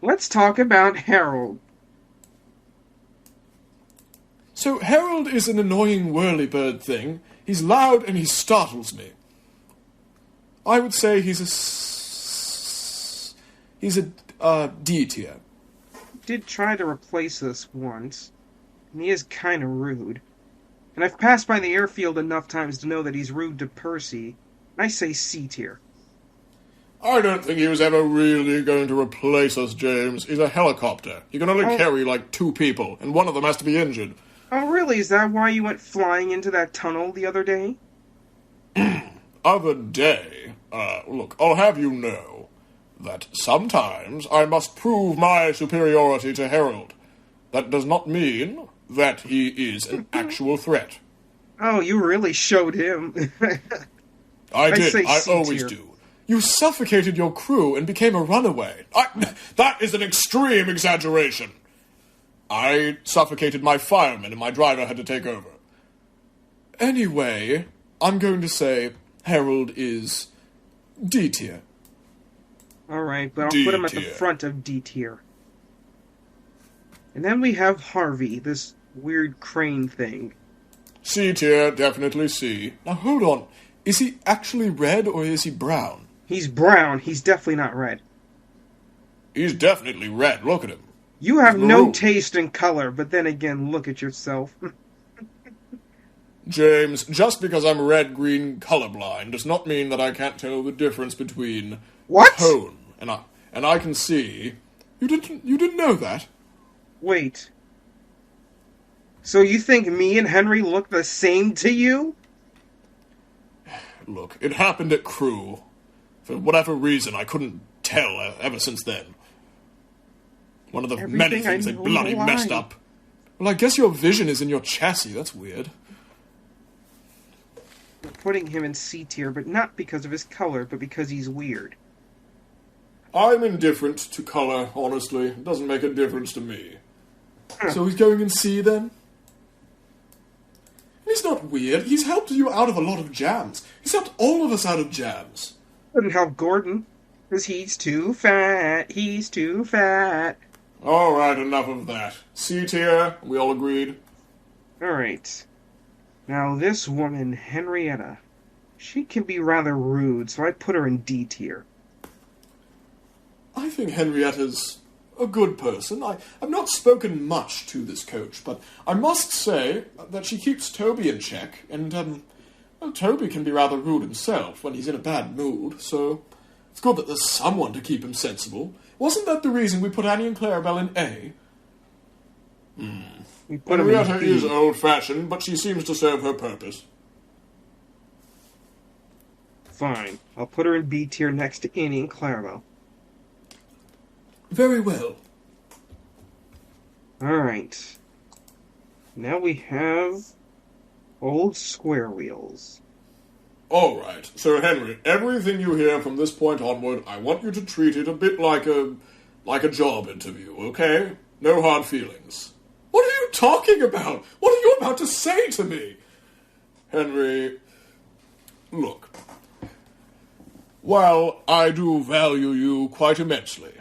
let's talk about Harold. So Harold is an annoying whirlybird thing. He's loud and he startles me. I would say he's a D tier. Did try to replace us once, and he is kind of rude. And I've passed by the airfield enough times to know that he's rude to Percy. I say C tier. I don't think he was ever really going to replace us, James. He's a helicopter. He can only carry like 2 people, and one of them has to be injured. Oh, really? Is that why you went flying into that tunnel the other day? Other day? Look, I'll have you know that sometimes I must prove my superiority to Harold. That does not mean that he is an actual threat. Oh, you really showed him. I did. I always do. You suffocated your crew and became a runaway. That is an extreme exaggeration. I suffocated my fireman and my driver had to take over. Anyway, I'm going to say Harold is D tier. Alright, but I'll put him at the front of D tier. And then we have Harvey, this weird crane thing. C tier, definitely C. Now hold on, is he actually red or is he brown? He's brown, he's definitely not red. He's definitely red, look at him. You have no taste in color, but then again, look at yourself. James, just because I'm red-green colorblind does not mean that I can't tell the difference between tone and I can see. You didn't know that? Wait. So you think me and Henry look the same to you? Look, it happened at crew. For whatever reason, I couldn't tell ever since then. One of the many things they bloody messed up. Well, I guess your vision is in your chassis. That's weird. We're putting him in C tier, but not because of his color, but because he's weird. I'm indifferent to color, honestly. It doesn't make a difference to me. So he's going in C, then? He's not weird. He's helped you out of a lot of jams. He's helped all of us out of jams. Couldn't help Gordon, because he's too fat. He's too fat. Alright, enough of that. C tier, we all agreed? Alright. Now this woman, Henrietta, she can be rather rude, so I put her in D tier. I think Henrietta's a good person. I've not spoken much to this coach, but I must say that she keeps Toby in check, and, well, Toby can be rather rude himself when he's in a bad mood, so it's good that there's someone to keep him sensible. Wasn't that the reason we put Annie and Clarabelle in A? We put Henrietta is old-fashioned, but she seems to serve her purpose. Fine. I'll put her in B tier next to Annie and Clarabelle. Very well. Alright. Now we have Old Square Wheels. Alright, so Henry, everything you hear from this point onward, I want you to treat it a bit like a job interview, okay? No hard feelings. What are you talking about? What are you about to say to me? Henry, look. While I do value you quite immensely,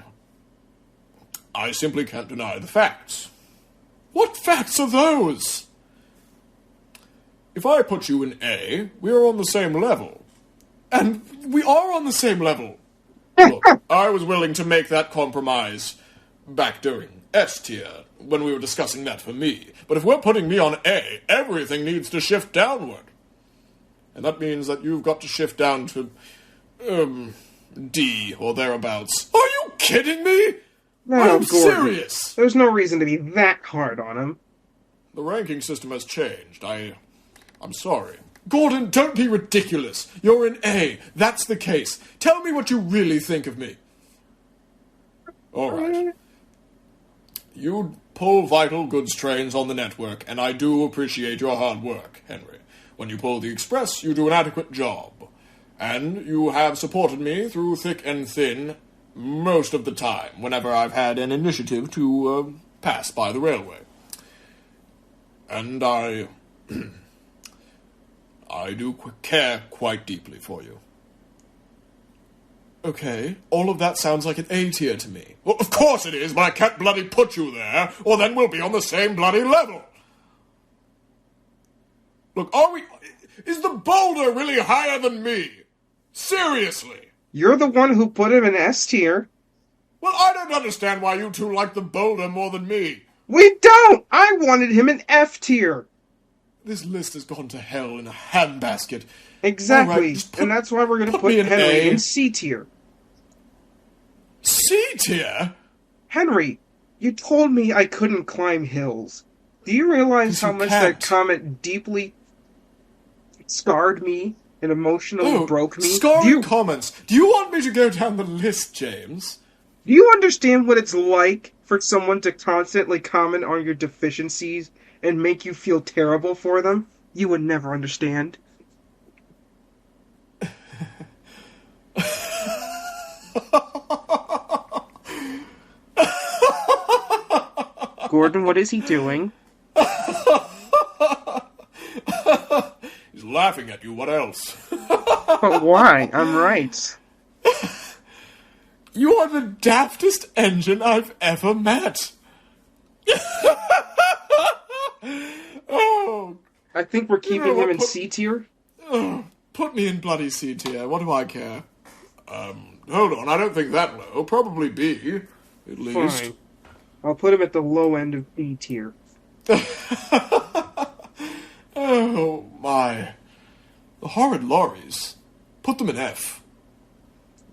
I simply can't deny the facts. What facts are those? If I put you in A, we are on the same level. And we are on the same level. Look, I was willing to make that compromise back during S tier, when we were discussing that for me. But if we're putting me on A, everything needs to shift downward. And that means that you've got to shift down to, D or thereabouts. Are you kidding me? No, I'm Gordon. serious. There's no reason to be that hard on him. The ranking system has changed. I'm sorry. Gordon, don't be ridiculous. You're in A. That's the case. Tell me what you really think of me. All right. You pull vital goods trains on the network, and I do appreciate your hard work, Henry. When you pull the express, you do an adequate job. And you have supported me through thick and thin most of the time, whenever I've had an initiative to pass by the railway. And I do care quite deeply for you. Okay, all of that sounds like an A tier to me. Well, of course it is, but I can't bloody put you there, or then we'll be on the same bloody level. Look, is the boulder really higher than me? Seriously. You're the one who put him in S tier. Well, I don't understand why you two like the boulder more than me. We don't! I wanted him in F tier. This list has gone to hell in a handbasket. Exactly, Right, and that's why we're going to put Henry in C tier. tier? Henry, you told me I couldn't climb hills. Do you realize 'Cause how you much can't. that comment deeply scarred me and emotionally broke me? Scoring comments. Do you want me to go down the list, James? Do you understand what it's like for someone to constantly comment on your deficiencies and make you feel terrible for them? You would never understand. Gordon, what is he doing? He's laughing at you. What else? But why? I'm right. You are the daftest engine I've ever met. Oh, I think we're keeping him in C tier. put me in bloody C tier. What do I care? Hold on. I don't think that low. Probably B, at least. Fine. I'll put him at the low end of B tier. Oh, my. The horrid lorries. Put them in F.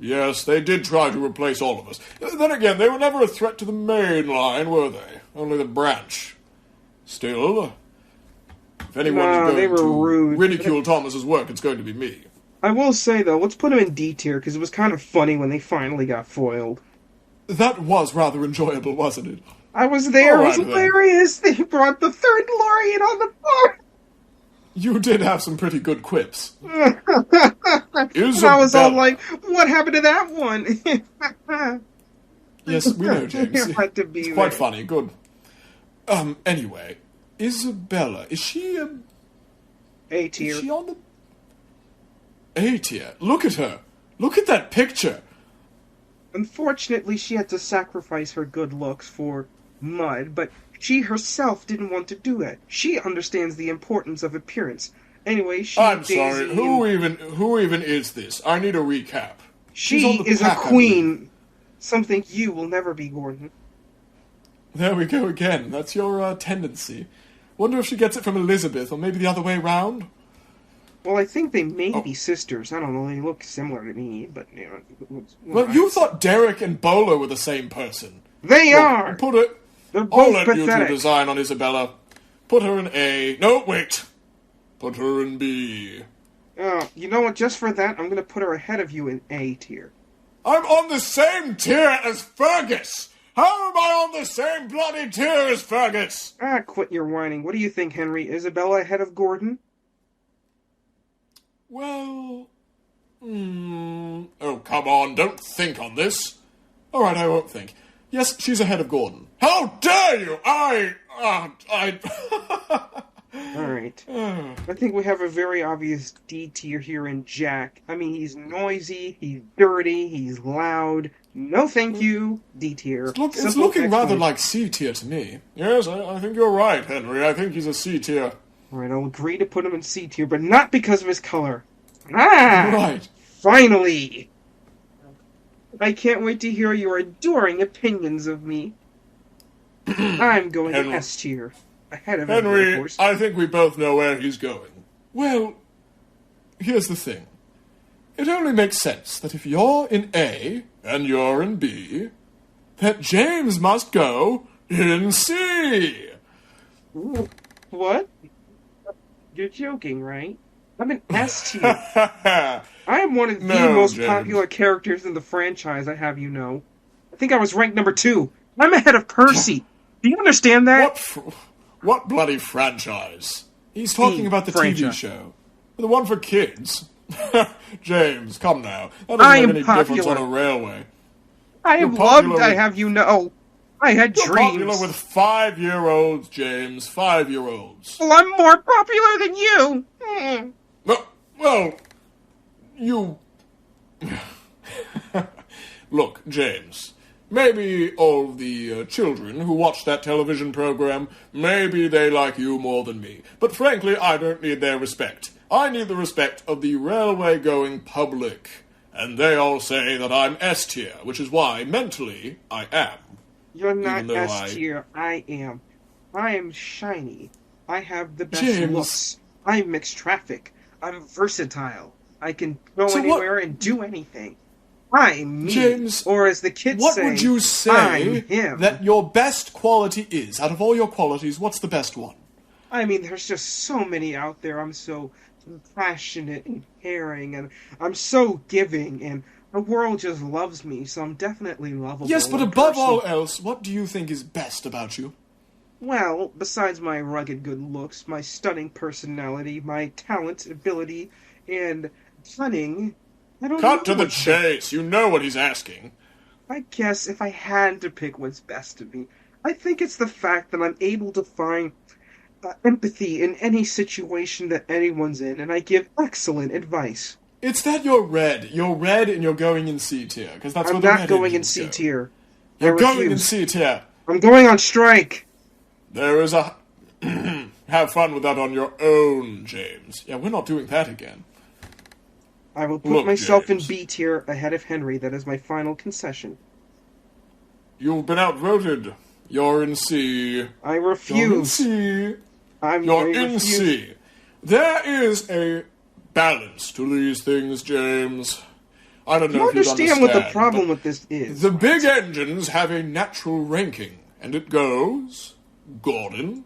Yes, they did try to replace all of us. Then again, they were never a threat to the main line, were they? Only the branch. Still, if anyone's they going were to rude. ridicule Thomas's work, it's going to be me. I will say, though, let's put him in D tier, because it was kind of funny when they finally got foiled. That was rather enjoyable, wasn't it? I was there, All it was right, then. hilarious! They brought the third DeLorean on the board! You did have some pretty good quips. And I was all like, what happened to that one? Yes, we know, James. You had to be It's quite there. funny. Good. Anyway, Isabella, is she A Is tier. she on the A tier? Look at her. Look at that picture. Unfortunately, she had to sacrifice her good looks for Mud, but she herself didn't want to do it. She understands the importance of appearance. Anyway, I'm sorry. Who even is this? I need a recap. She's on She the is a pack, I queen. Something you will never be, Gordon. There we go again. That's your tendency. Wonder if she gets it from Elizabeth, or maybe the other way round. Well, I think they may be sisters. I don't know. They look similar to me, but you know. Well, you thought Derek and Bolo were the same person. They Look, are. Put it. They're I'll both let you pathetic. two design on Isabella. Put her in A. No, wait. Put her in B. You know what? Just for that, I'm going to put her ahead of you in A tier. I'm on the same tier as Fergus. How am I on the same bloody tier as Fergus? Quit your whining. What do you think, Henry? Isabella ahead of Gordon? Well, oh, come on, don't think on this. All right, I won't think. Yes, she's ahead of Gordon. How dare you! Alright. I think we have a very obvious D tier here in Jack. I mean, he's noisy, he's dirty, he's loud. No thank you, D tier. It's Simple looking rather explanation. like C tier to me. Yes, I think you're right, Henry. I think he's a C tier. Alright, I'll agree to put him in C tier, but not because of his color. Ah! Right. Finally! I can't wait to hear your adoring opinions of me. I'm going Henry. S tier. Ahead of Henry, of Henry, course. I think we both know where he's going. Well, here's the thing. It only makes sense that if you're in A and you're in B, that James must go in C. What? You're joking, right? I'm an S tier. I am one of the No, most James. popular characters in the franchise, I have you know. I think I was ranked number 2. I'm ahead of Percy. Do you understand that? What bloody franchise? He's talking about the TV show. The one for kids. James, come now. That I doesn't am make any difference popular. on a railway. I am You're popular loved, I with- have you know. I had You're dreams. popular with 5-year-olds, James. 5-year-olds. Well, I'm more popular than you. Hmm. Well, you... Look, James, maybe all the children who watch that television program, maybe they like you more than me. But frankly, I don't need their respect. I need the respect of the railway-going public. And they all say that I'm S tier, which is why, mentally, I am. You're not Even though S tier. I am. I am shiny. I have the best James. looks. I'm mixed traffic. I'm versatile. I can go So what- anywhere and do anything. I'm me. James, Or as the kids what say, would you I'm say him. that your best quality is? Out of all your qualities, what's the best one? I mean, there's just so many out there. I'm so compassionate and caring, and I'm so giving, and the world just loves me, so I'm definitely Yes, lovable but and above all personal. else, what do you think is best about you? Well, besides my rugged good looks, my stunning personality, my talent, ability, and cunning, I don't Cut know to the what's best. chase. You know what he's asking. I guess if I had to pick what's best of me, I think it's the fact that I'm able to find empathy in any situation that anyone's in, and I give excellent advice. It's that you're red. You're red and you're going in C tier, because that's where I'm the not red going in engines C go. tier. I You're going in refuse. C tier. I'm going on strike. There is a... Have fun with that on your own, James. Yeah, we're not doing that again. I will put Look, myself in James. B tier ahead of Henry. That is my final concession. You've been outvoted. You're in C. I You're in refuse. C. I You're in refuse. C. There is a balance to these things, James. I don't Do know you if you'd understand what the understand, problem but with this is? the big engines have a natural ranking, and it goes Gordon,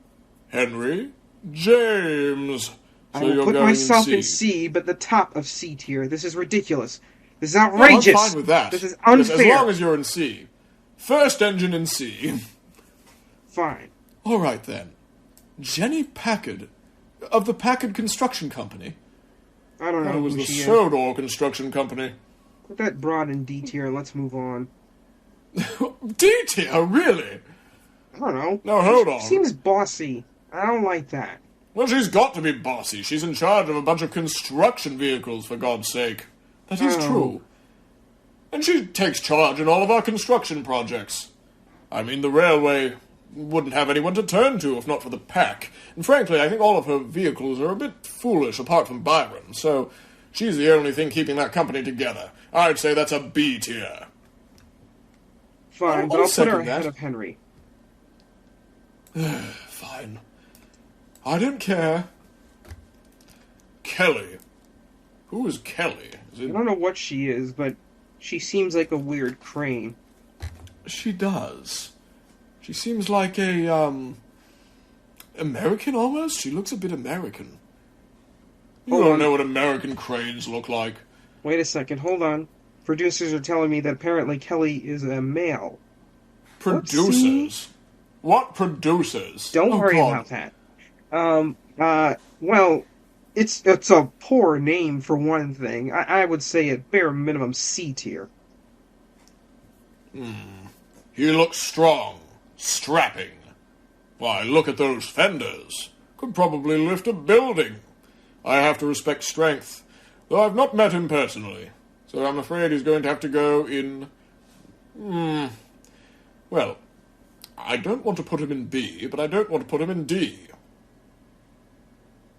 Henry, James. I So will you're put going myself in in C, but the top of C tier. This is ridiculous. This is Oh, outrageous. I'm fine with that. This is Yes, unfair. as long as you're in C. First engine in C. Fine. All right, then. Jenny Packard, of the Packard Construction Company. I don't know That was who the she is. Sodor Construction Company. Put that broad in D tier and let's move on. D tier, really? I don't know. No, hold She on. seems bossy. I don't like that. Well, she's got to be bossy. She's in charge of a bunch of construction vehicles, for God's sake. That is Oh. true. And she takes charge in all of our construction projects. I mean, the railway wouldn't have anyone to turn to if not for the pack. And frankly, I think all of her vehicles are a bit foolish apart from Byron, so she's the only thing keeping that company together. I'd say that's a B tier. Fine, I'll but I'll put second her ahead that. of Henry. Fine. I don't care. Kelly. Who is Kelly? Is I it... don't know what she is, but she seems like a weird crane. She does. She seems like a, American almost? She looks a bit American. You Hold don't on. know what American cranes look like. Wait a second, hold on. Producers are telling me that apparently Kelly is a male. Producers? What producers? Don't Oh, worry God. about that. Well, it's a poor name for one thing. I would say at bare minimum C tier. He looks strong, strapping. Why, look at those fenders. Could probably lift a building. I have to respect strength, though I've not met him personally. So I'm afraid he's going to have to go in... Well, I don't want to put him in B, but I don't want to put him in D.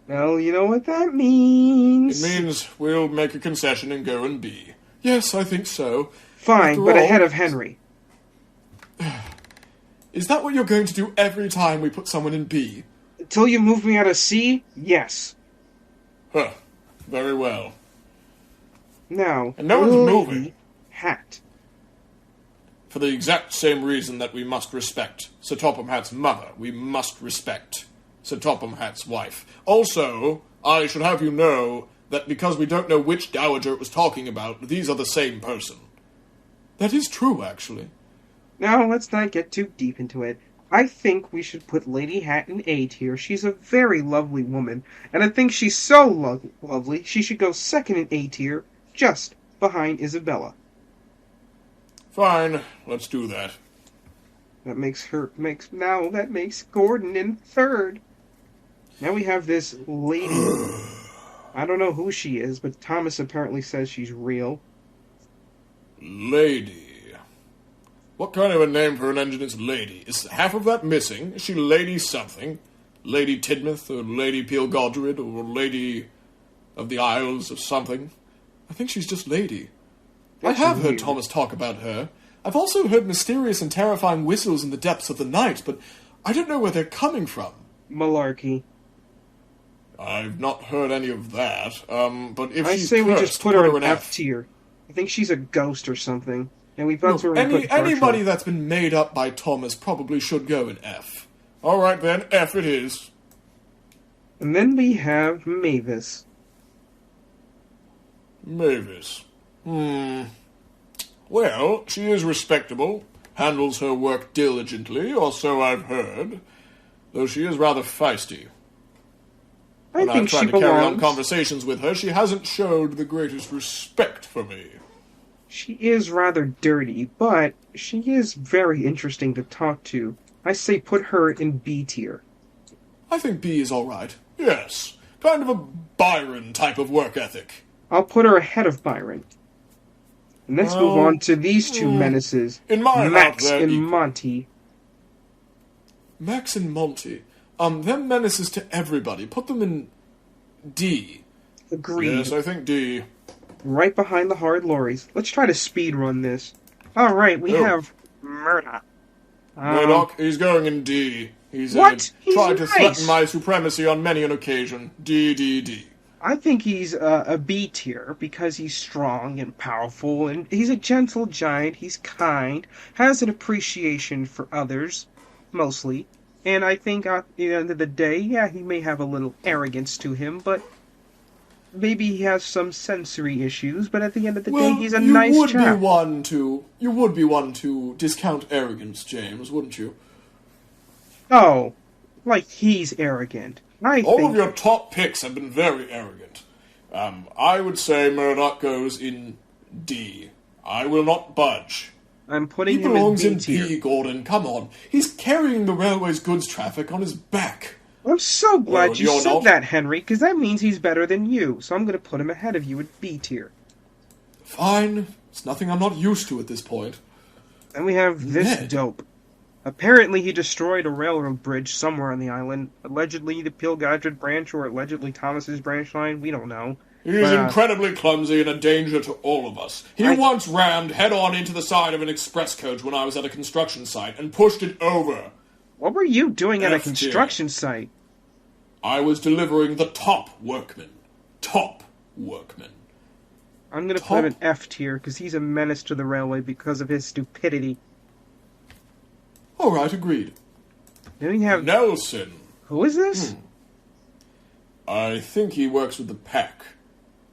Well, you know what that means. It means we'll make a concession and go in B. Yes, I think so. Fine, After but all- ahead of Henry. Is that what you're going to do every time we put someone in B? Until you move me out of C, yes. Huh. Very well. Now, And no one's Lily moving. Hat. For the exact same reason that we must respect Sir Topham Hatt's mother, we must respect Sir Topham Hatt's wife. Also, I should have you know that because we don't know which dowager it was talking about, these are the same person. That is true, actually. Now, let's not get too deep into it. I think we should put Lady Hat in A tier. She's a very lovely woman, and I think she's so lovely she should go second in A tier, just behind Isabella. Fine, let's do that. That makes Gordon in third. Now we have this lady. I don't know who she is, but Thomas apparently says she's real. Lady. What kind of a name for an engine is Lady? Is half of that missing? Is she Lady something? Lady Tidmouth, or Lady Peelgodred, or Lady of the Isles of something? I think she's just Lady. That's I have heard weird. Thomas talk about her. I've also heard mysterious and terrifying whistles in the depths of the night, but I don't know where they're coming from. Malarkey. I've not heard any of that, but if I she's say we cursed, just put her in in F tier. I think she's a ghost or something. And we both Look, were put anybody that's been made up by Thomas probably should go in F. Alright then, F it is. And then we have Mavis. Mavis. Well, she is respectable, handles her work diligently, or so I've heard, though she is rather feisty. I When think I've tried she to carry on belongs. conversations with her, she hasn't showed the greatest respect for me. She is rather dirty, but she is very interesting to talk to. I say put her in B tier. I think B is alright. Yes, kind of a Byron type of work ethic. I'll put her ahead of Byron. And let's move on to these two menaces. In my Max heart, they're and equal. Monty. Max and Monty. They're menaces to everybody. Put them in D. Agreed. Yes, I think D. Right behind the hard lorries. Let's try to speed run this. Alright, we Oh. have Murdoch. Murdoch, he's going in D. He's What? He's tried to nice. threaten my supremacy on many an occasion. D, D, D. I think he's a B tier because he's strong and powerful, and he's a gentle giant. He's kind, has an appreciation for others, mostly. And I think at the end of the day, yeah, he may have a little arrogance to him, but maybe he has some sensory issues. But at the end of the day, he's a nice you chap. would be one to discount arrogance, James, wouldn't you? Oh, like he's arrogant. I All think of your top picks have been very arrogant. I would say Murdoch goes in D. I will not budge. I'm He putting him in belongs B in tier. B, Gordon. Come on. He's carrying the railway's goods traffic on his back. I'm so glad Oh, you you're said not? that, Henry, because that means he's better than you. So I'm going to put him ahead of you at B tier. Fine. It's nothing I'm not used to at this point. Then we have this Ned. dope. Apparently, he destroyed a railroad bridge somewhere on the island. Allegedly, the Pilgadrid branch, or allegedly Thomas's branch line. We don't know. He's But, incredibly clumsy and a danger to all of us. He once rammed head-on into the side of an express coach when I was at a construction site and pushed it over. What were you doing at a F tier. construction site? I was delivering the top workman. Top workman. I'm going to put him in F tier because he's a menace to the railway because of his stupidity. All right, agreed. Then we have... Nelson. Who is this? I think he works with the pack.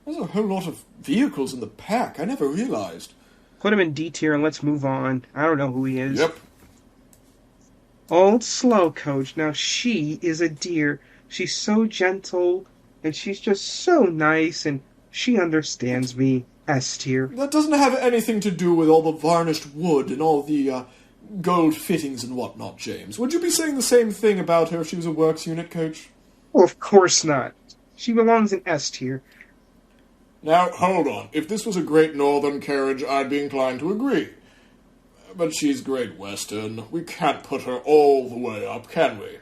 There's a whole lot of vehicles in the pack. I never realized. Put him in D tier and let's move on. I don't know who he is. Yep. Old Slow Coach. Now she is a dear. She's so gentle and she's just so nice and she understands me. S tier. That doesn't have anything to do with all the varnished wood and all the gold fittings and whatnot, James. Would you be saying the same thing about her if she was a works unit coach? Well, of course not. She belongs in S tier. Now, hold on. If this was a Great Northern carriage, I'd be inclined to agree. But she's Great Western. We can't put her all the way up, can we?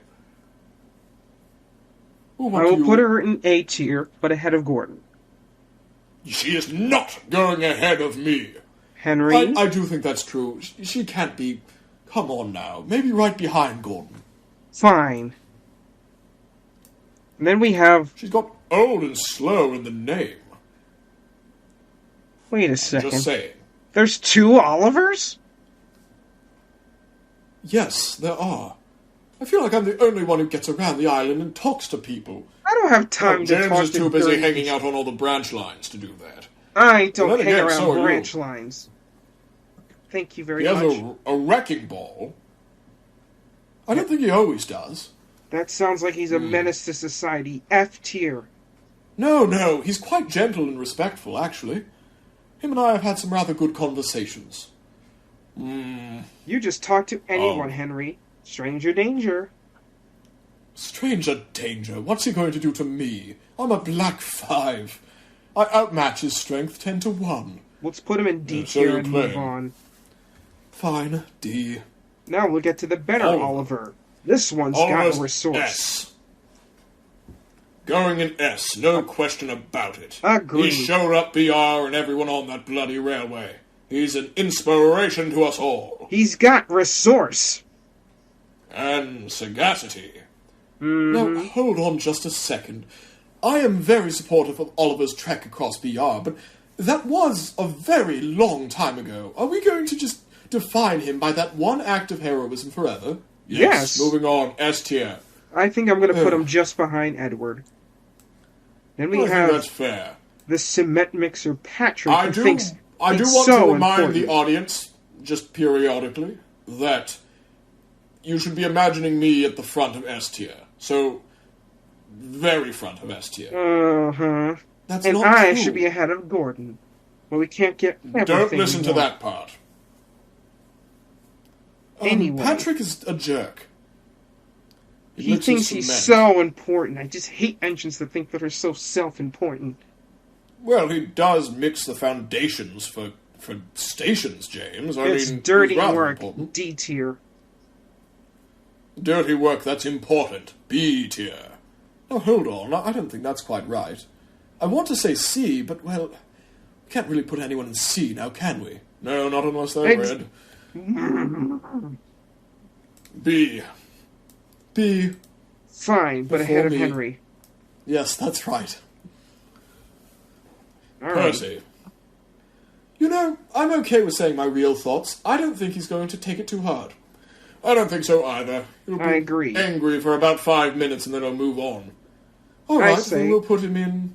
I will put her in A tier, but ahead of Gordon. She is not going ahead of me. Henry? I do think that's true. She can't be... Come on now. Maybe right behind Gordon. Fine. And then we have... She's got old and slow in the name. Wait a second. Just saying. There's two Olivers? Yes, there are. I feel like I'm the only one who gets around the island and talks to people. I don't have time to James talk is to too busy dirty- hanging out on all the branch lines to do that. I don't Well, then hang again, around so are you. branch lines. Thank you very He has much. a wrecking ball. I don't think he always does. That sounds like he's a menace to society. F tier. No, he's quite gentle and respectful, actually. Him and I have had some rather good conversations. You just talk to anyone, Oh. Henry. Stranger danger. Stranger danger. What's he going to do to me? I'm a black 5. I outmatch his strength 10 to 1. Let's put him in D So tier you and move claim. on. Fine, D. Now we'll get to the better Oliver. Oliver. This one's got Almost resource. S. Going in S, no question about it. Agreed. He showed up BR and everyone on that bloody railway. He's an inspiration to us all. He's got resource. And sagacity. Mm-hmm. Now, hold on just a second. I am very supportive of Oliver's trek across BR, but That was a very long time ago. Are we going to just define him by that one act of heroism forever? Yes. Moving on, S tier. I think I'm going to put him just behind Edward. Then we I think have that's fair. the cement mixer Patrick, I do want to remind the audience, just periodically, that you should be imagining me at the front of S tier. So, very front of S tier. Uh-huh. That's and not I true. should be ahead of Gordon. But we can't get everything. Don't listen we to want. that part. Anyway. Patrick is a jerk. He mixes thinks he's cement. so important. I just hate entrants that think that are so self-important. Well, he does mix the foundations for stations, James. It's mean, dirty he's rather work, important. D tier. Dirty work, that's important. B tier. Oh, hold on. I don't think that's quite right. I want to say C, but, well, we can't really put anyone in C now, can we? No, not unless they're red. B. B. Fine, but Before ahead of me. Henry. Yes, that's right. All right. Percy. You know, I'm okay with saying my real thoughts. I don't think he's going to take it too hard. I don't think so either. He'll be I agree. angry for about 5 minutes and then he'll move on. All I right, say- then we'll put him in...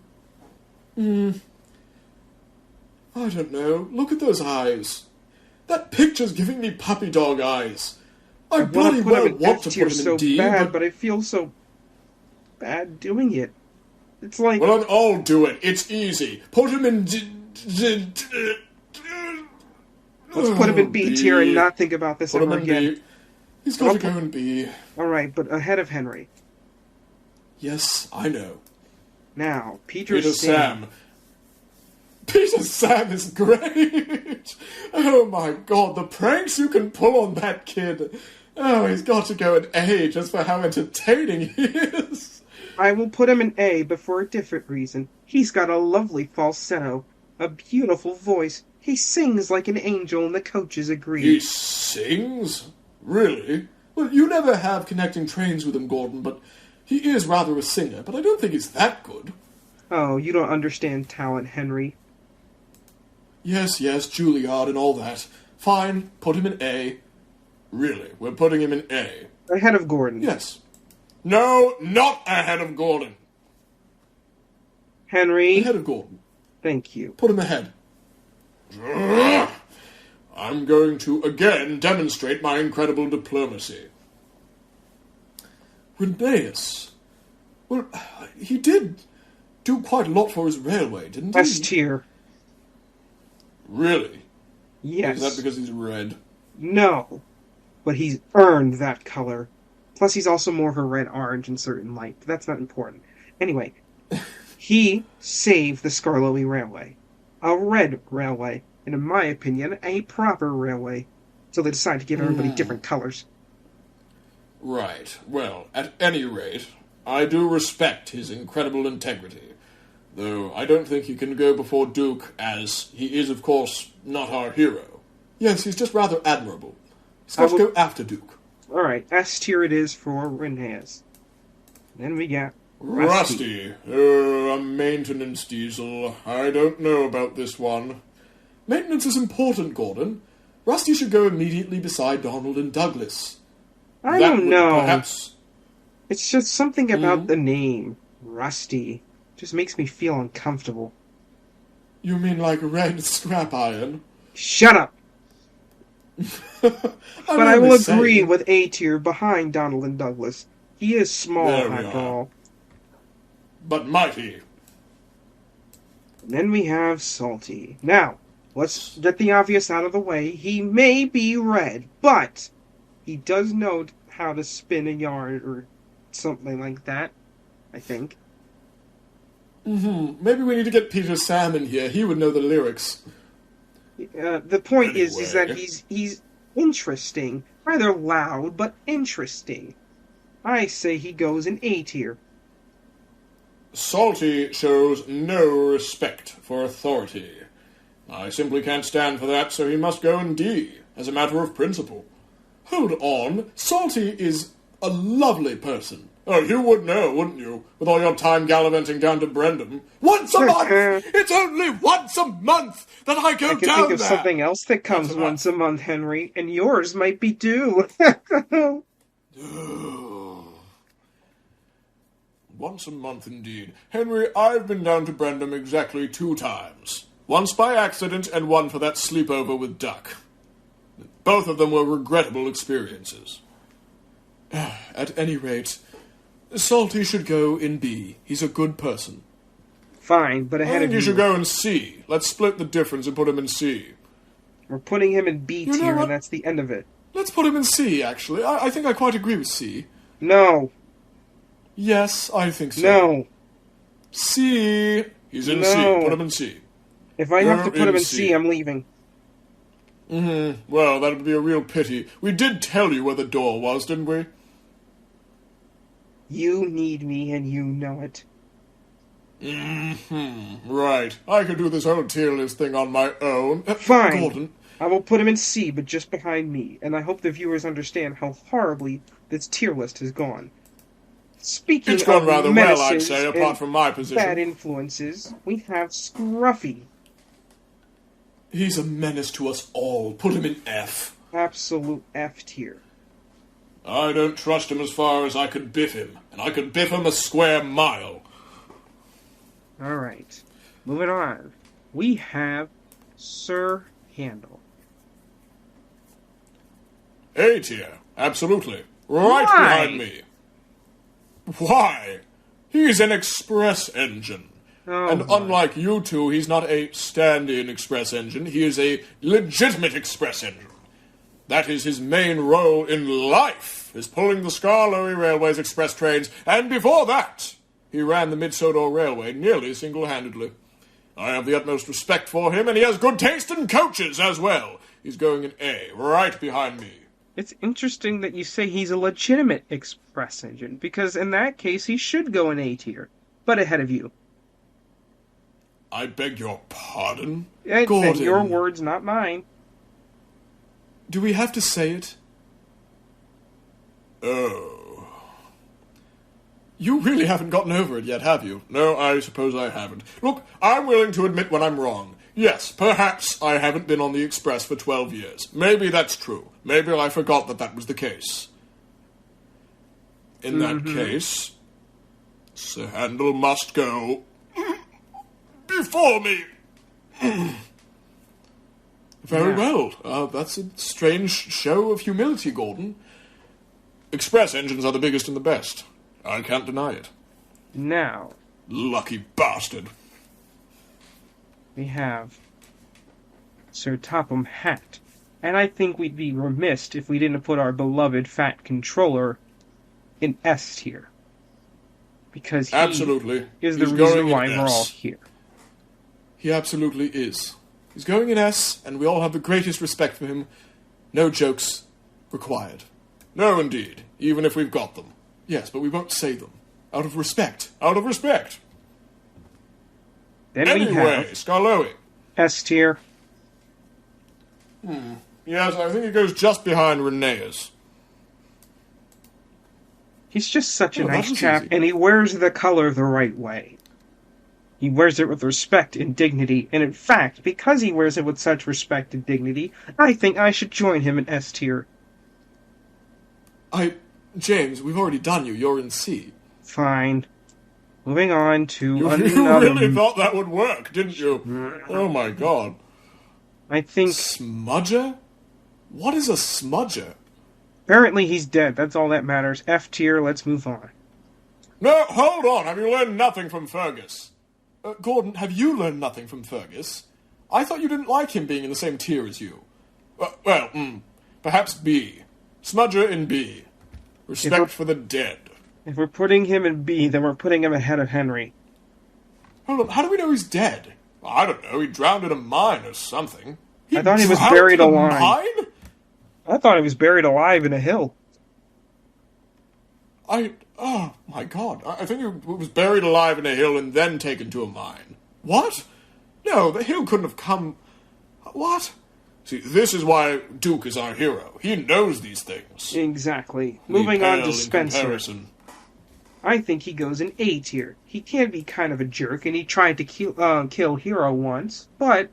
I don't know. Look at those eyes. That picture's giving me puppy dog eyes. I bloody I well want want to to put him in put F him tier in so D, bad, but I feel so bad doing it. It's like... Well, then I'll do it. It's easy. Put him in let's put him in B tier and not think about this Put him ever in again. B. He's got to go in B. All right, but ahead of Henry. Yes, I know. Now, Peter Peter Sam. Sam. Peter Sam is great. Oh my god, the pranks you can pull on that kid. Oh, he's got to go in A just for how entertaining he is. I will put him in A, but for a different reason. He's got a lovely falsetto, a beautiful voice. He sings like an angel, and the coaches agree. He sings? Really? Well, you never have connecting trains with him, Gordon, but he is rather a singer, but I don't think he's that good. Oh, you don't understand talent, Henry. Yes, Juilliard and all that. Fine, put him in A. Really, we're putting him in A. Ahead of Gordon. Yes. No, not ahead of Gordon. Henry. Ahead of Gordon. Thank you. Put him ahead. I'm going to again demonstrate my incredible diplomacy. Rheneas. Well, he did do quite a lot for his railway, didn't he? S tier. Really? Yes. Is that because he's red? No. But he's earned that color. Plus, he's also more of a red-orange in certain light, but that's not important. Anyway, he saved the Skarloey Railway. A red railway. And in my opinion, a proper railway. So they decided to give everybody different colors. Right. Well, at any rate, I do respect his incredible integrity. Though I don't think he can go before Duke, as he is, of course, not our hero. Yes, he's just rather admirable. He's got to go after Duke. Alright, S tier it is for Rheneas. Then we got Rusty. Oh, a maintenance diesel. I don't know about this one. Maintenance is important, Gordon. Rusty should go immediately beside Donald and Douglas. I That don't would know. Perhaps... It's just something about the name. Rusty. Just makes me feel uncomfortable. You mean like red scrap iron? Shut up! But I only will saying. agree with A tier behind Donald and Douglas. He is small, There we after are. all. But mighty. And then we have Salty. Now, let's get the obvious out of the way. He may be red, but he does know how to spin a yarn or something like that, I think. Maybe we need to get Peter Sam in here. He would know the lyrics. The point is that Anyway. he's interesting. Rather loud, but interesting. I say he goes in A tier. Salty shows no respect for authority. I simply can't stand for that, so he must go in D, as a matter of principle. Hold on. Salty is a lovely person. Oh, you would know, wouldn't you? With all your time gallivanting down to Brendam. Once a month! It's only once a month that I go down there! I can think of something else that comes once a month, Henry, and yours might be due. Once a month, indeed. Henry, I've been down to Brendam exactly 2 times. Once by accident, and one for that sleepover with Duck. Both of them were regrettable experiences. At any rate, Salty should go in B. He's a good person. Fine, but ahead of you. You should go in C. Let's split the difference and put him in C. We're putting him in B tier, and that's the end of it. Let's put him in C, actually. I think I quite agree with C. No. Yes, I think so. No. C. He's in C. Put him in C. If I have to put him in C, I'm leaving. Well, that would be a real pity. We did tell you where the door was, didn't we? You need me, and you know it. Right. I could do this whole tier list thing on my own. Fine. Gordon. I will put him in C, but just behind me, and I hope the viewers understand how horribly this tier list has gone. Speaking it's gone of rather well, I'd say, apart from my position. Bad influences, we have Scruffy. He's a menace to us all. Put him in F. Absolute F tier. I don't trust him as far as I could biff him, and I could biff him a square mile. Alright, moving on. We have Sir Handel. A tier, absolutely. Right behind me. Why? He's an express engine. And unlike you two, he's not a stand-in express engine. He is a legitimate express engine. That is his main role in life, is pulling the Skarloey Railway's express trains, and before that, he ran the Mid-Sodor Railway nearly single-handedly. I have the utmost respect for him, and he has good taste in coaches as well. He's going in A, right behind me. It's interesting that you say he's a legitimate express engine, because in that case he should go in A tier, but ahead of you. I beg your pardon? Gordon. Your words, not mine. Do we have to say it? Oh. You really haven't gotten over it yet, have you? No, I suppose I haven't. Look, I'm willing to admit when I'm wrong. Yes, perhaps I haven't been on the Express for 12 years. Maybe that's true. Maybe I forgot that was the case. In that case, Sir Handel must go before me. Very well. That's a strange show of humility, Gordon. Express engines are the biggest and the best. I can't deny it. Now. Lucky bastard. We have Sir Topham Hatt. And I think we'd be remiss if we didn't put our beloved Fat Controller in S tier. Because he absolutely is the reason why we're all here. He absolutely is. He's going in S, and we all have the greatest respect for him. No jokes required. No, indeed. Even if we've got them. Yes, but we won't say them. Out of respect. Out of respect. Then anyway, we have Skarloey. S tier. Yes, I think he goes just behind Rheneas. He's just such a nice chap, and he wears the color the right way. He wears it with respect and dignity, and in fact, because he wears it with such respect and dignity, I think I should join him in S tier. James, we've already done you. You're in C. Fine. Moving on to another... You really thought that would work, didn't you? Oh my god. I think... Smudger? What is a smudger? Apparently he's dead. That's all that matters. F tier, let's move on. No, hold on. Have you learned nothing from Fergus? Gordon, have you learned nothing from Fergus? I thought you didn't like him being in the same tier as you. Perhaps B. Smudger in B. Respect for the dead. If we're putting him in B, then we're putting him ahead of Henry. Hold on, how do we know he's dead? I don't know, he drowned in a mine or something. I thought he was buried alive. Mine? I thought he was buried alive in a hill. Oh my god, I think he was buried alive in a hill and then taken to a mine. What? No, the hill couldn't have come... What? See, this is why Duke is our hero. He knows these things. Exactly. Moving on to Spencer. I think he goes in A tier. He can be kind of a jerk, and he tried to kill Hero once, but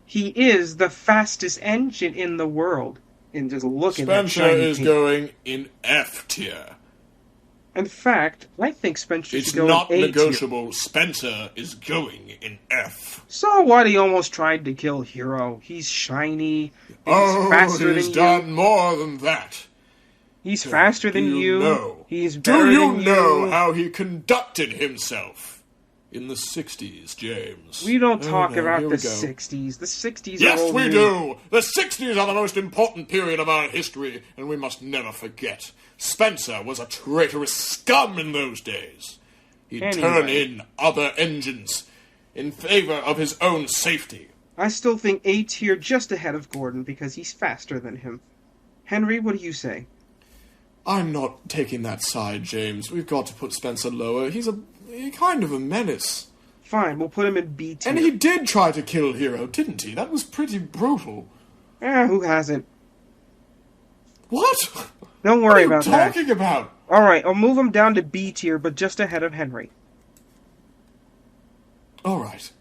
he is the fastest engine in the world. And just look at that Spencer shiny is paint. going in F tier. In fact, I think Spencer It's should go not in A tier. negotiable. Spencer is going in F. So what? He almost tried to kill Hero. He's shiny. And he's faster He's than done you. more than that. He's faster than you. Know? He's better Do you than know you. how he conducted himself in the 60s, James? We don't talk no, about here the we go. 60s. The 60s are Yes, old we news. do. The 60s are the most important period of our history, and we must never forget. Spencer was a traitorous scum in those days. He'd turn in other engines in favor of his own safety. I still think A tier just ahead of Gordon because he's faster than him. Henry, what do you say? I'm not taking that side, James. We've got to put Spencer lower. He's kind of a menace. Fine, we'll put him in B tier. And he did try to kill Hero, didn't he? That was pretty brutal. Who hasn't? What? Don't worry about that. What are you talking about? Alright, I'll move him down to B tier, but just ahead of Henry. Alright.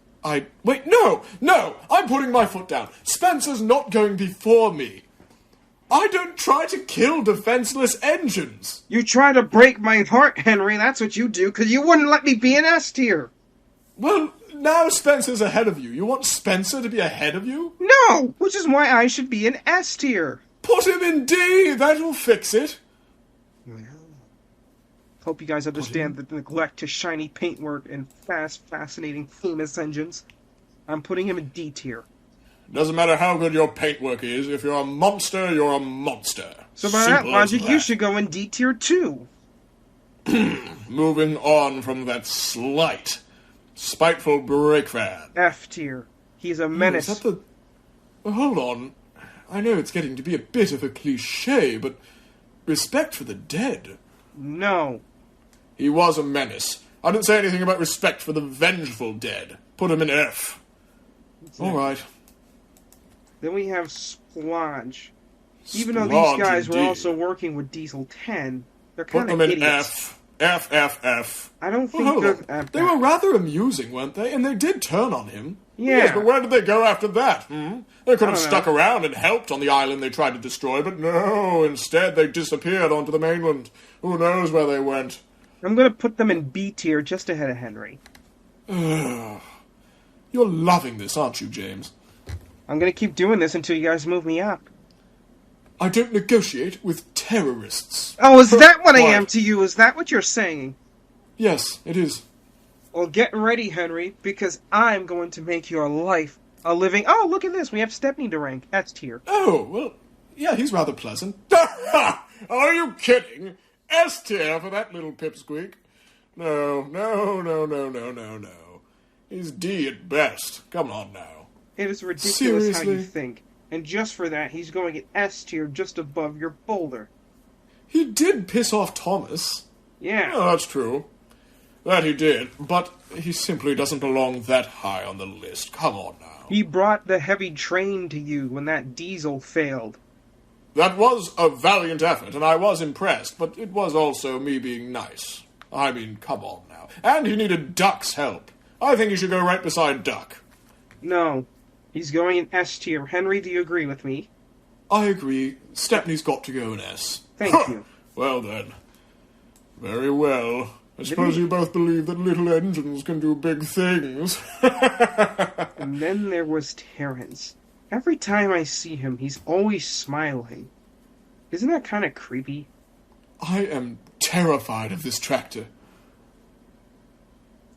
Wait, no! I'm putting my foot down. Spencer's not going before me. I don't try to kill defenseless engines. You try to break my heart, Henry, that's what you do, because you wouldn't let me be in S tier. Well, now Spencer's ahead of you. You want Spencer to be ahead of you? No, which is why I should be in S tier. Put him in D, that'll fix it. Well, hope you guys understand the neglect to shiny paintwork and fast, fascinating, famous engines. I'm putting him in D tier. Doesn't matter how good your paintwork is, if you're a monster, you're a monster. So by that Simple logic, as you that. should go in D tier too. Moving on from that slight, spiteful breakfast. F tier. He's a menace. Is that the... Well, hold on. I know it's getting to be a bit of a cliché, but respect for the dead. No. He was a menace. I didn't say anything about respect for the vengeful dead. Put him in F. All right. Then we have Splodge. Even though these guys were also working with Diesel 10, they're Put kind of them in idiots. F. I don't think Well, hold they're... on. They were rather amusing, weren't they? And they did turn on him. Yeah. Yes, but where did they go after that? They could I have don't stuck know. around and helped on the island they tried to destroy, but no, instead they disappeared onto the mainland. Who knows where they went? I'm going to put them in B tier just ahead of Henry. You're loving this, aren't you, James? I'm going to keep doing this until you guys move me up. I don't negotiate with terrorists. Oh, is that what I Quiet. am to you? Is that what you're saying? Yes, it is. Well, get ready, Henry, because I'm going to make your life a living... Oh, look at this. We have Stepney to rank. S tier. Oh, well, yeah, he's rather pleasant. Are you kidding? S tier for that little pipsqueak? No. He's D at best. Come on now. It is ridiculous how you Seriously? think. And just for that, he's going at S tier just above your boulder. He did piss off Thomas. Yeah. Oh, that's true. That he did, but he simply doesn't belong that high on the list. Come on now. He brought the heavy train to you when that diesel failed. That was a valiant effort, and I was impressed, but it was also me being nice. I mean, come on now. And he needed Duck's help. I think he should go right beside Duck. No. He's going in S tier. Henry, do you agree with me? I agree. Stepney's got to go in S. Thank you. Well then. Very well. I suppose you both believe that little engines can do big things. And then there was Terrence. Every time I see him, he's always smiling. Isn't that kind of creepy? I am terrified of this tractor.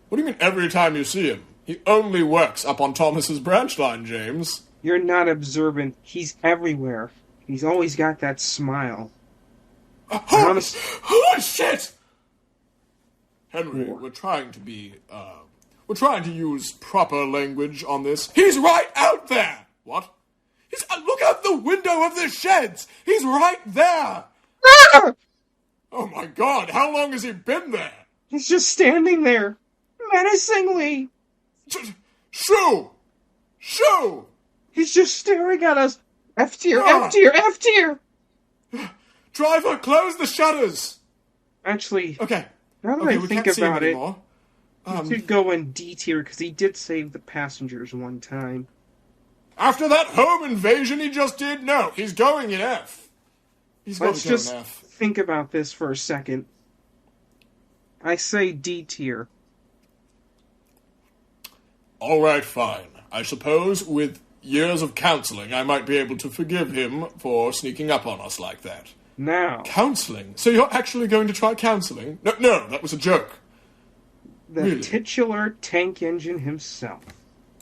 What do you mean every time you see him? He only works up on Thomas's branch line, James. You're not observant. He's everywhere. He's always got that smile. Holy shit! Henry, we're trying to use proper language on this. He's right out there! What? Look out the window of the sheds! He's right there! Ah! Oh my god, how long has he been there? He's just standing there, menacingly. Shoo! Shoo! He's just staring at us. F tier, Ah! F tier, F tier! Driver, close the shutters! Actually, Okay, Now that Okay, I we think can't see him about it, anymore. he should go in D tier because he did save the passengers one time. After that home invasion he just did, no, he's going in F. He's got Let's to go just in F. think about this for a second. I say D tier. All right, fine. I suppose with years of counseling, I might be able to forgive him for sneaking up on us like that. Now, Counseling? So you're actually going to try counseling? No, that was a joke. the Really? titular tank engine himself,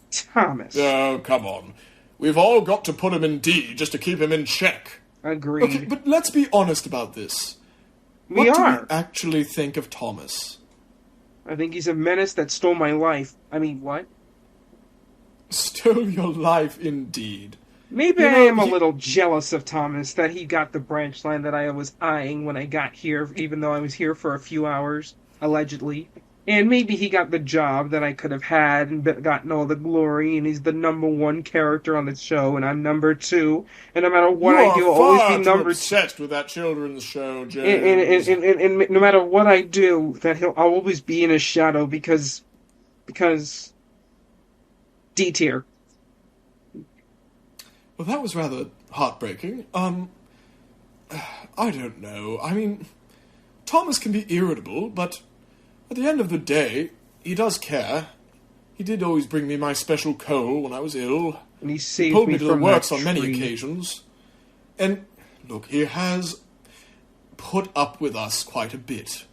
Thomas. Oh, come on. We've all got to put him in D just to keep him in check. Agreed. Okay, but let's be honest about this. We What do are. we actually think of Thomas? I think he's a menace that stole my life. I mean, what? Stole your life, indeed. Maybe You I know, am a little jealous of Thomas that he got the branch line that I was eyeing when I got here, even though I was here for a few hours, allegedly. And maybe he got the job that I could have had and gotten all the glory, and he's the #1 character on the show, and I'm #2. And no matter what I do, I'll always be too number obsessed with that children's show, James. and no matter what I do, I'll always be in his shadow because D tier. Well, that was rather heartbreaking. I don't know. I mean, Thomas can be irritable, but at the end of the day, he does care. He did always bring me my special coal when I was ill. And he He saved pulled me me to the from works that on many tree. occasions. And, look, he has put up with us quite a bit.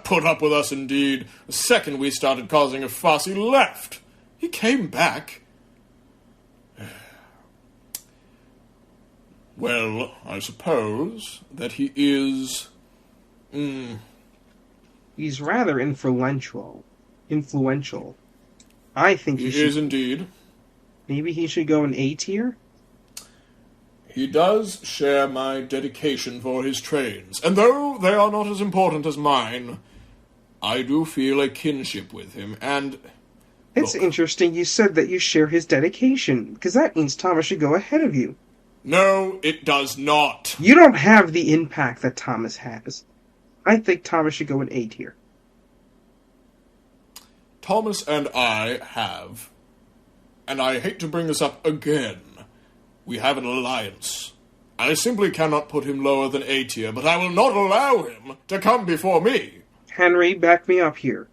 Put up with us, indeed. The second we started causing a fuss, he left. He came back. Well, I suppose that he is... He's rather influential. I think He is indeed. maybe he should go in A tier. He does share my dedication for his trains, and though they are not as important as mine, I do feel a kinship with him, and... It's Look. interesting you said that you share his dedication, because that means Thomas should go ahead of you. No, it does not. You don't have the impact that Thomas has. I think Thomas should go in A tier. Thomas and I have, and I hate to bring this up again, we have an alliance. I simply cannot put him lower than A tier, but I will not allow him to come before me. Henry, back me up here.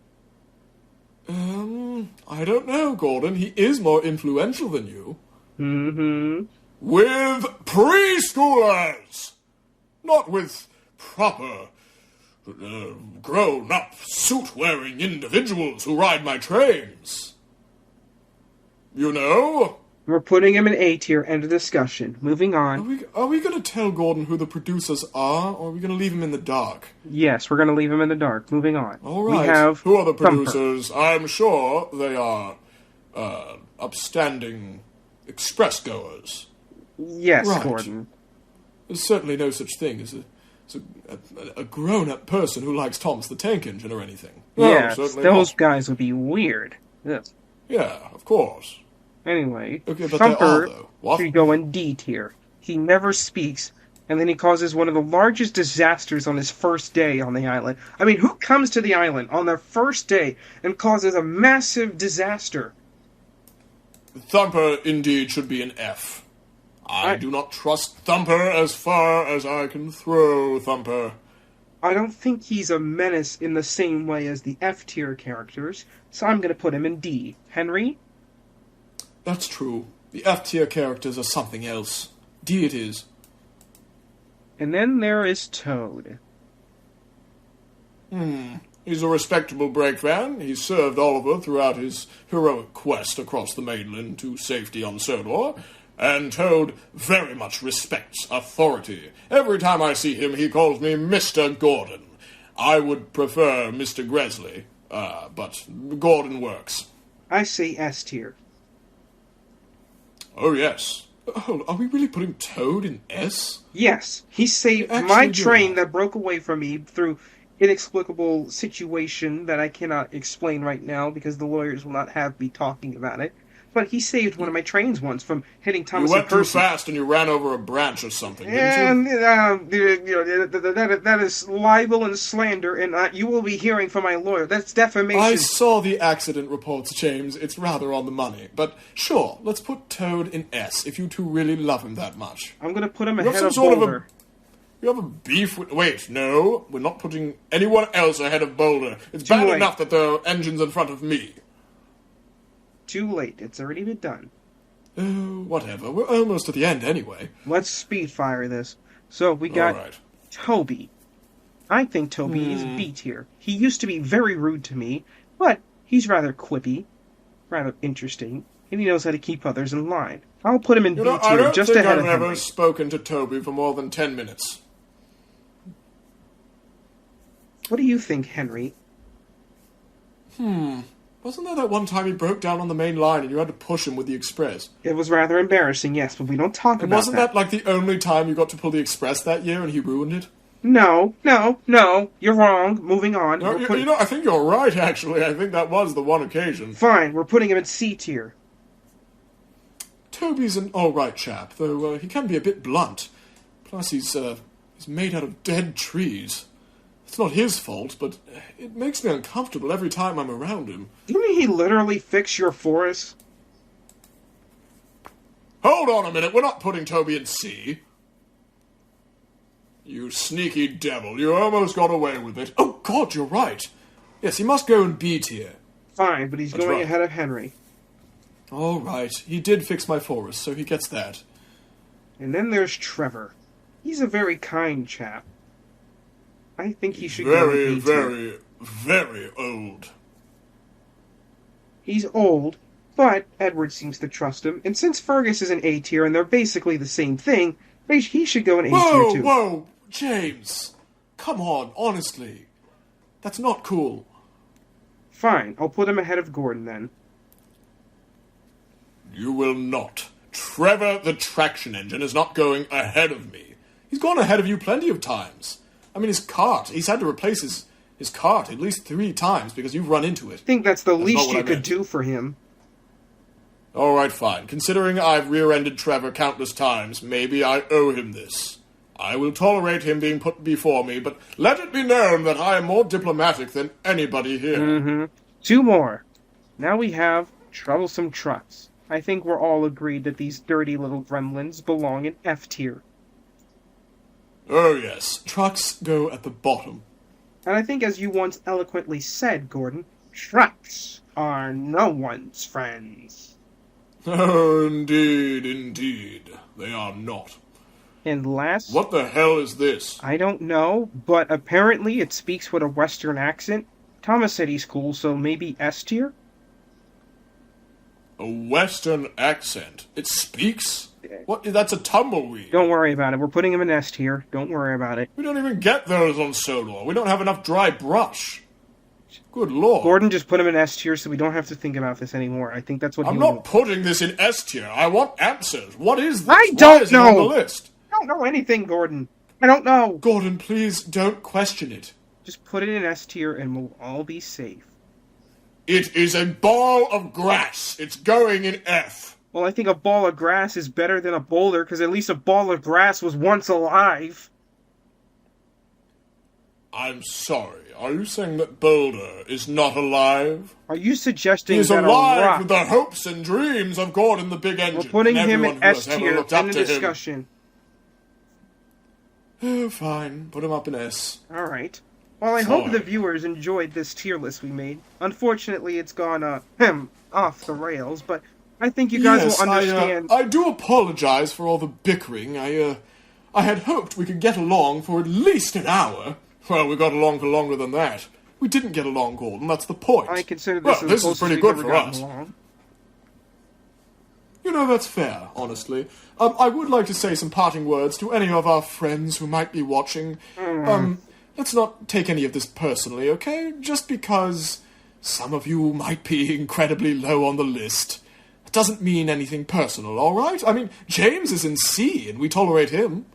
I don't know, Gordon. He is more influential than you. Mm-hmm. With preschoolers! Not with proper, grown-up, suit-wearing individuals who ride my trains. You know? We're putting him in A tier. End of discussion. Moving on. Are we going to tell Gordon who the producers are, or are we going to leave him in the dark? Yes, we're going to leave him in the dark. Moving on. All right. We have Who are the Thumper. producers? I'm sure they are upstanding express-goers. Yes, Right. Gordon. There's certainly no such thing as a grown-up person who likes Thomas the Tank Engine or anything. No, Yes, certainly those not. guys would be weird. Ugh. Yeah, of course. Anyway, Okay, but Thumper they are, though. What? should go in D tier. He never speaks, and then he causes one of the largest disasters on his first day on the island. I mean, who comes to the island on their first day and causes a massive disaster? Thumper indeed should be an F. I do not trust Thumper as far as I can throw Thumper. I don't think he's a menace in the same way as the F tier characters, so I'm going to put him in D. Henry? That's true. The F-tier characters are something else. D it is. And then there is Toad. He's a respectable brakeman. He served Oliver throughout his heroic quest across the mainland to safety on Sodor, and Toad very much respects authority. Every time I see him, he calls me Mr. Gordon. I would prefer Mr. Gresley, but Gordon works. I say S tier. Oh, yes. Oh, are we really putting Toad in S? Yes, he saved You actually my do train that. that broke away from me through inexplicable situation that I cannot explain right now because the lawyers will not have me talking about it. But he saved one of my trains once from hitting You Thomas and went too Percy. fast and you ran over a branch or something, didn't And you? that is libel and slander, and you will be hearing from my lawyer. That's I defamation. saw the accident reports, James. It's rather on the money. But sure, let's put Toad in S if you two really love him that much. I'm gonna put him You have ahead some of sort Boulder. of a... You have a beef with... Wait, no. We're not putting anyone else ahead of Boulder. It's Too bad late. enough that there are engines in front of me. Too late. It's already been done. Oh, whatever. We're almost at the end anyway. Let's speed fire this. So we got All right. Toby. I think Toby is B tier. He used to be very rude to me, but he's rather quippy, rather interesting, and he knows how to keep others in line. I'll put him in You B know, I tier, don't just think ahead I've of ever Henry. spoken to Toby for more than 10 minutes. What do you think, Henry? Wasn't there that one time he broke down on the main line and you had to push him with the express? It was rather embarrassing, yes, but we don't talk And about wasn't that like the only time you got to pull the express that year and he ruined it? No, you're wrong. Moving on. No, We're you know, I think you're right, actually. I think that was the one occasion. Fine, we're putting him in C tier. Toby's an alright chap, though he can be a bit blunt. Plus, he's made out of dead trees. It's not his fault, but it makes me uncomfortable every time I'm around him. Didn't he literally fix your forest? Hold on a minute, we're not putting Toby in C. You sneaky devil, you almost got away with it. Oh, God, you're right. Yes, he must go in B tier. Fine, but he's That's going right. ahead of Henry. All right, he did fix my forest, so he gets that. And then there's Trevor. He's a very kind chap. I think he should go Very, in B tier. very, very old. He's old, but Edward seems to trust him, and since Fergus is an A tier and they're basically the same thing, he should go in A tier Whoa, too. whoa, James. Come on, honestly. That's not cool. Fine, I'll put him ahead of Gordon then. You will not. Trevor the traction engine is not going ahead of me. He's gone ahead of you plenty of times. I mean, his cart, he's had to replace his cart at least 3 times because you've run into it. I think that's the not least what you I could meant. do for him. All right, fine. Considering I've rear-ended Trevor countless times, maybe I owe him this. I will tolerate him being put before me, but let it be known that I am more diplomatic than anybody here. 2 more. Now we have troublesome trucks. I think we're all agreed that these dirty little gremlins belong in F tier. Oh, yes. Trucks go at the bottom. And I think as you once eloquently said, Gordon, trucks are no one's friends. Oh, indeed, indeed. They are not. And last, What the hell is this? I don't know, but apparently it speaks with a Western accent. Thomas said he's cool, so maybe S tier? A Western accent. It speaks? What? That's a tumbleweed. Don't worry about it. We're putting him in S tier. Don't worry about it. We don't even get those on Sodor. We don't have enough dry brush. Good lord. Gordon just put him in S tier so we don't have to think about this anymore. I think that's what I'm he not wants. putting this in S tier. I want answers. What is this? I Why don't is it on know. the list? I don't know anything, Gordon. I don't know. Gordon, please don't question it. Just put it in S tier and we'll all be safe. It is a ball of grass. It's going in F. Well, I think a ball of grass is better than a boulder, because at least a ball of grass was once alive. I'm sorry. Are you saying that Boulder is not alive? Are you suggesting He is that a alive rock... with the hopes and dreams of Gordon the Big Engine. We're putting and him everyone in who S has ever tier. looked up End of to him. discussion. Oh, fine. Put him up in S. All right. Well, I hope Fine. the viewers enjoyed this tier list we made. Unfortunately, it's gone, off the rails, but I think you guys Yes, will understand. I do apologize for all the bickering. I had hoped we could get along for at least an hour. Well, we got along for longer than that. We didn't get along, Gordon. That's the point. I consider well, this as this the is closest pretty we've good ever for gotten us. along. You know, that's fair, honestly. I would like to say some parting words to any of our friends who might be watching. Let's not take any of this personally, okay? Just because some of you might be incredibly low on the list. It doesn't mean anything personal, alright? I mean, James is in C, and we tolerate him.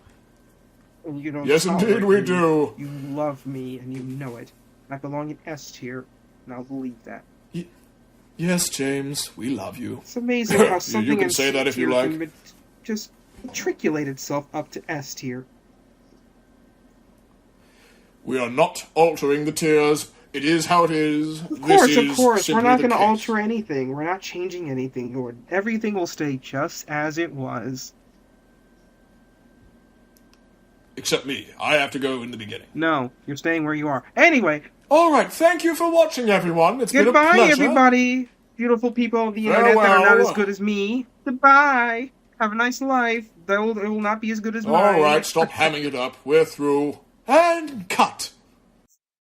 And you don't Yes, indeed tolerate we me. do. You love me, and you know it. I belong in S tier, and I'll believe that. Yes, James, we love you. It's amazing how something can in say that C if you tier like. can just matriculate itself up to S tier. We are not altering the tiers. It is how it is. Of course. We're not going to case. alter anything. We're not changing anything. Everything will stay just as it was. Except me. I have to go in the beginning. No, you're staying where you are. Anyway. All right, thank you for watching, everyone. It's been a pleasure. Goodbye, everybody. Beautiful people of the internet that are not as good as me. Goodbye. Have a nice life. It will not be as good as mine. All right, stop hamming it up. We're through. And cut.